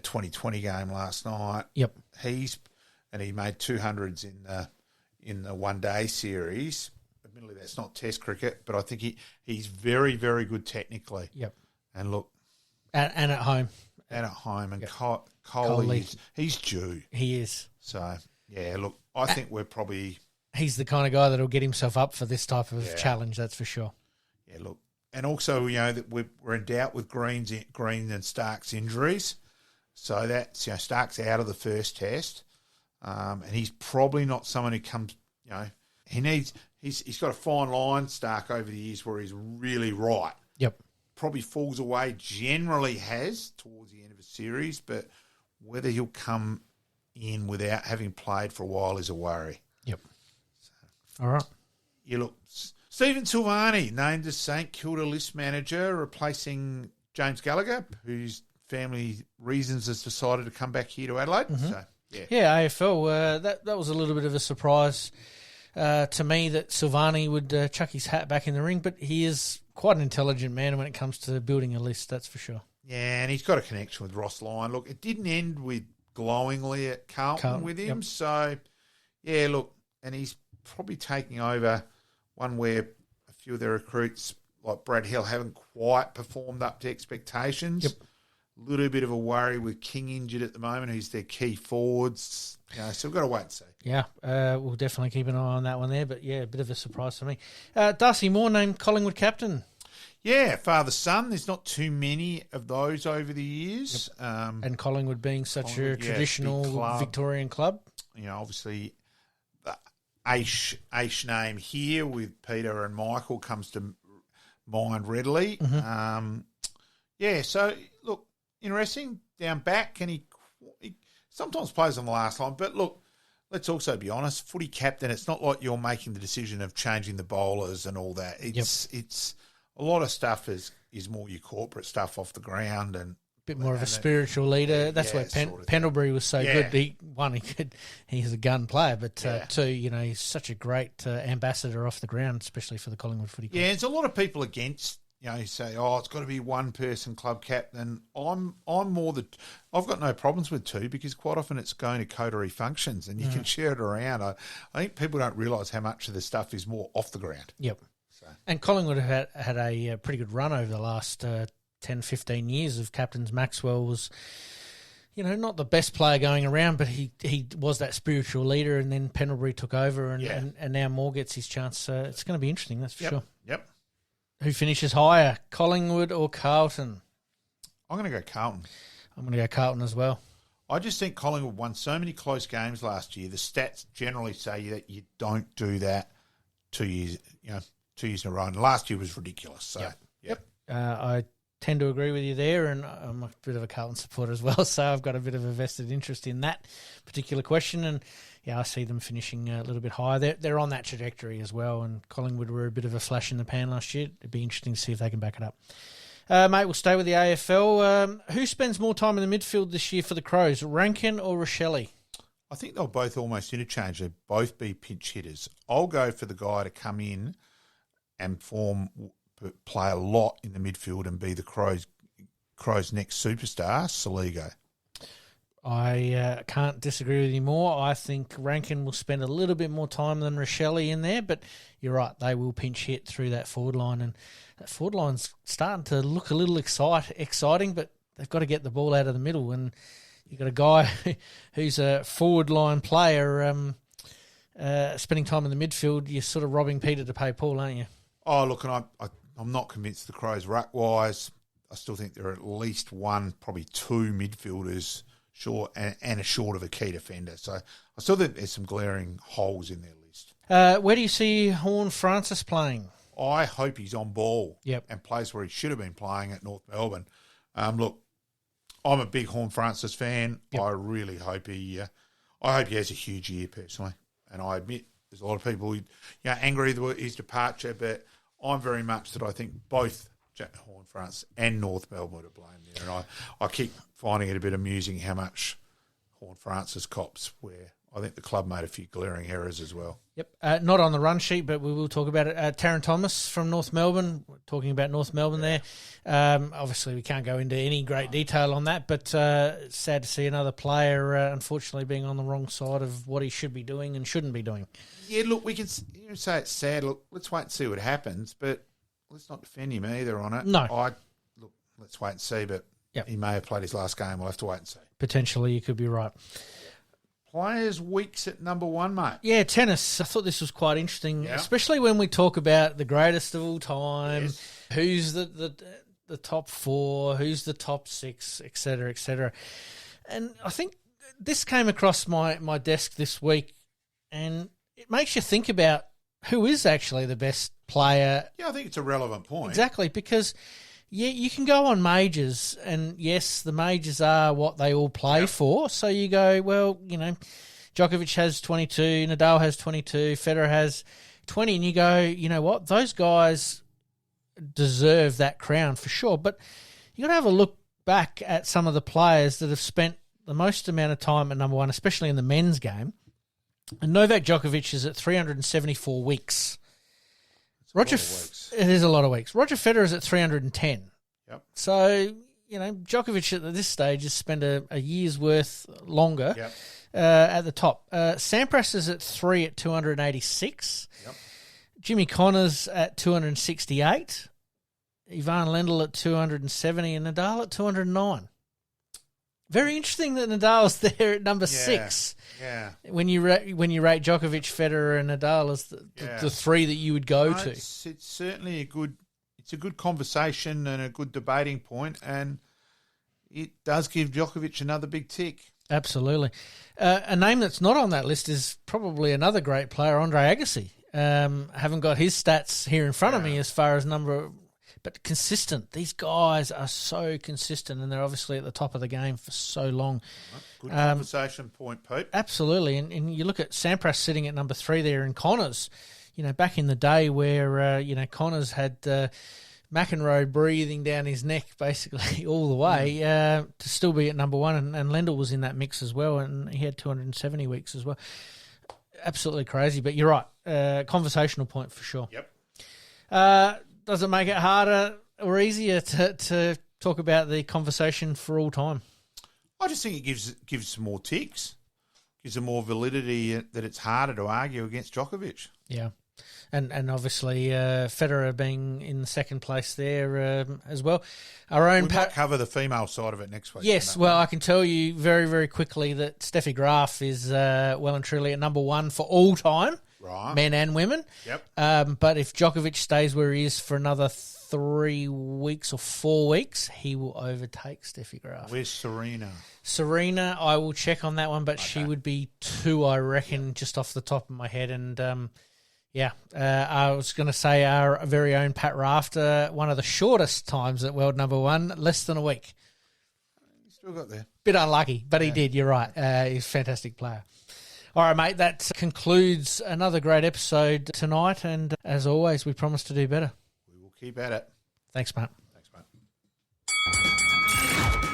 2020 game last night. Yep. He made 200s in the one day series. Admittedly, that's not Test cricket, but I think he's very, very good technically. Yep. And look, and at home. And at home, and yep. Cole he's due. He is. So yeah, look, I think we're probably. He's the kind of guy that'll get himself up for this type of challenge. That's for sure. Yeah, look, and also that we're in doubt with Green and Stark's injuries, so that's Stark's out of the first test, and he's probably not someone who comes. He's got a fine line, Stark, over the years where he's really right. Yep. Probably falls away. Generally has towards the end of a series, but whether he'll come in without having played for a while is a worry. Yep. So, all right. You look. Stephen Silvani named as St Kilda list manager, replacing James Gallagher, whose family reasons has decided to come back here to Adelaide. Mm-hmm. So, AFL. That was a little bit of a surprise to me that Silvani would chuck his hat back in the ring, but he is quite an intelligent man when it comes to building a list, that's for sure. Yeah, and he's got a connection with Ross Lyon. Look, it didn't end with glowingly at Carlton with him, so yeah, look, and he's probably taking over one where a few of the recruits like Brad Hill haven't quite performed up to expectations. Yep. A little bit of a worry with King injured at the moment, who's their key forwards. So we've got to wait and see. Yeah, we'll definitely keep an eye on that one there, but yeah, a bit of a surprise for me. Darcy Moore named Collingwood captain. Yeah, father-son. There's not too many of those over the years. Yep. And Collingwood being such a traditional Victorian club. Obviously, the Aish name here with Peter and Michael comes to mind readily. Mm-hmm. So, look, interesting. Down back, and he sometimes plays on the last line. But, look, let's also be honest, footy captain, it's not like you're making the decision of changing the bowlers and all that. It's a lot of stuff is more your corporate stuff off the ground and bit more of a spiritual leader. That's why Pendlebury was so good. He's a gun player, but two, he's such a great ambassador off the ground, especially for the Collingwood Footy Club. Yeah, there's a lot of people against. Say, it's got to be one person club captain. I'm more I've got no problems with two because quite often it's going to coterie functions and you can share it around. I think people don't realise how much of the stuff is more off the ground. Yep. And Collingwood have had a pretty good run over the last 10, 15 years of captains. Maxwell was, not the best player going around, but he was that spiritual leader, and then Pendlebury took over, and now Moore gets his chance. It's going to be interesting, that's for sure. Yep. Who finishes higher, Collingwood or Carlton? I'm going to go Carlton. I'm going to go Carlton as well. I just think Collingwood won so many close games last year. The stats generally say that you don't do that 2 years in a row. And last year was ridiculous. So, I tend to agree with you there, and I'm a bit of a Carlton supporter as well, so I've got a bit of a vested interest in that particular question. And I see them finishing a little bit higher. They're on that trajectory as well, and Collingwood were a bit of a flash in the pan last year. It'd be interesting to see if they can back it up. Mate, we'll stay with the AFL. Who spends more time in the midfield this year for the Crows, Rankin or Rochelle? I think they'll both almost interchange. They'll both be pinch hitters. I'll go for the guy to come in and play a lot in the midfield and be the Crows' next superstar, Soligo. I can't disagree with you more. I think Rankin will spend a little bit more time than Rochelle in there, but you're right, they will pinch hit through that forward line, and that forward line's starting to look a little exciting, but they've got to get the ball out of the middle, and you've got a guy who's a forward line player spending time in the midfield, you're sort of robbing Peter to pay Paul, aren't you? Oh, look, and I'm not convinced the Crows ruck-wise. I still think there are at least one, probably two midfielders short and a short of a key defender. So I still think there's some glaring holes in their list. Where do you see Horne-Francis playing? I hope he's on ball and plays where he should have been playing at North Melbourne. Look, I'm a big Horne-Francis fan. I really hope he has a huge year personally. And I admit there's a lot of people angry with his departure, but I'm very much that I think both Horne-Francis and North Melbourne are blamed there. And I keep finding it a bit amusing how much Horne-Francis cops where I think the club made a few glaring errors as well. Yep. Not on the run sheet, but we will talk about it. Taryn Thomas from North Melbourne, talking about North Melbourne there. Obviously, we can't go into any great detail on that, but sad to see another player, unfortunately, being on the wrong side of what he should be doing and shouldn't be doing. Yeah, look, we can say it's sad. Look, let's wait and see what happens, but let's not defend him either on it. No. Let's wait and see, but he may have played his last game. We'll have to wait and see. Potentially, you could be right. Players' weeks at number one, mate. Yeah, tennis. I thought this was quite interesting, especially when we talk about the greatest of all time, who's the top four, who's the top six, et cetera, et cetera. And I think this came across my desk this week, and it makes you think about who is actually the best player. Yeah, I think it's a relevant point. Exactly, because you can go on majors, and yes, the majors are what they all play for. So you go, well, Djokovic has 22, Nadal has 22, Federer has 20, and you go, you know what, those guys deserve that crown for sure. But you got to have a look back at some of the players that have spent the most amount of time at number one, especially in the men's game. And Novak Djokovic is at 374 weeks. It is a lot of weeks. Roger Federer is at 310. Yep. So, Djokovic at this stage has spent a year's worth longer at the top. Sampras is at 3 at 286. Yep. Jimmy Connors at 268. Ivan Lendl at 270 and Nadal at 209. Very interesting that Nadal's there at number 6. Yeah. When you rate Djokovic, Federer, and Nadal as the three that you would go to. It's certainly a good conversation and a good debating point, and it does give Djokovic another big tick. Absolutely. A name that's not on that list is probably another great player, Andre Agassi. Haven't got his stats here in front of me as far as number. But consistent. These guys are so consistent, and they're obviously at the top of the game for so long. Good conversation point, Pete. Absolutely. And you look at Sampras sitting at number 3 there, and Connors, back in the day where, Connors had McEnroe breathing down his neck basically all the way to still be at number 1, and Lendl was in that mix as well, and he had 270 weeks as well. Absolutely crazy, but you're right. Conversational point for sure. Yep. Does it make it harder or easier to talk about the conversation for all time? I just think it gives some more ticks, gives them more validity that it's harder to argue against Djokovic. Yeah, and obviously Federer being in the second place there as well. We might cover the female side of it next week. Yes, well, I can tell you very, very quickly that Steffi Graf is well and truly at number 1 for all time. Right. Men and women. Yep. But if Djokovic stays where he is for another 3 weeks or 4 weeks, he will overtake Steffi Graf. Where's Serena? Serena, I will check on that one, but she would be 2, I reckon, just off the top of my head. And, I was going to say our very own Pat Rafter, one of the shortest times at world number 1, less than a week. You still got there. Bit unlucky, but he did. You're right. He's a fantastic player. All right, mate, that concludes another great episode tonight, and as always, we promise to do better. We will keep at it. Thanks, mate.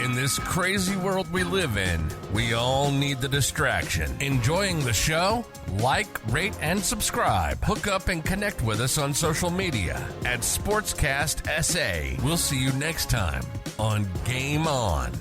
In this crazy world we live in, we all need the distraction. Enjoying the show? Like, rate, and subscribe. Hook up and connect with us on social media at Sportscast SA. We'll see you next time on Game On.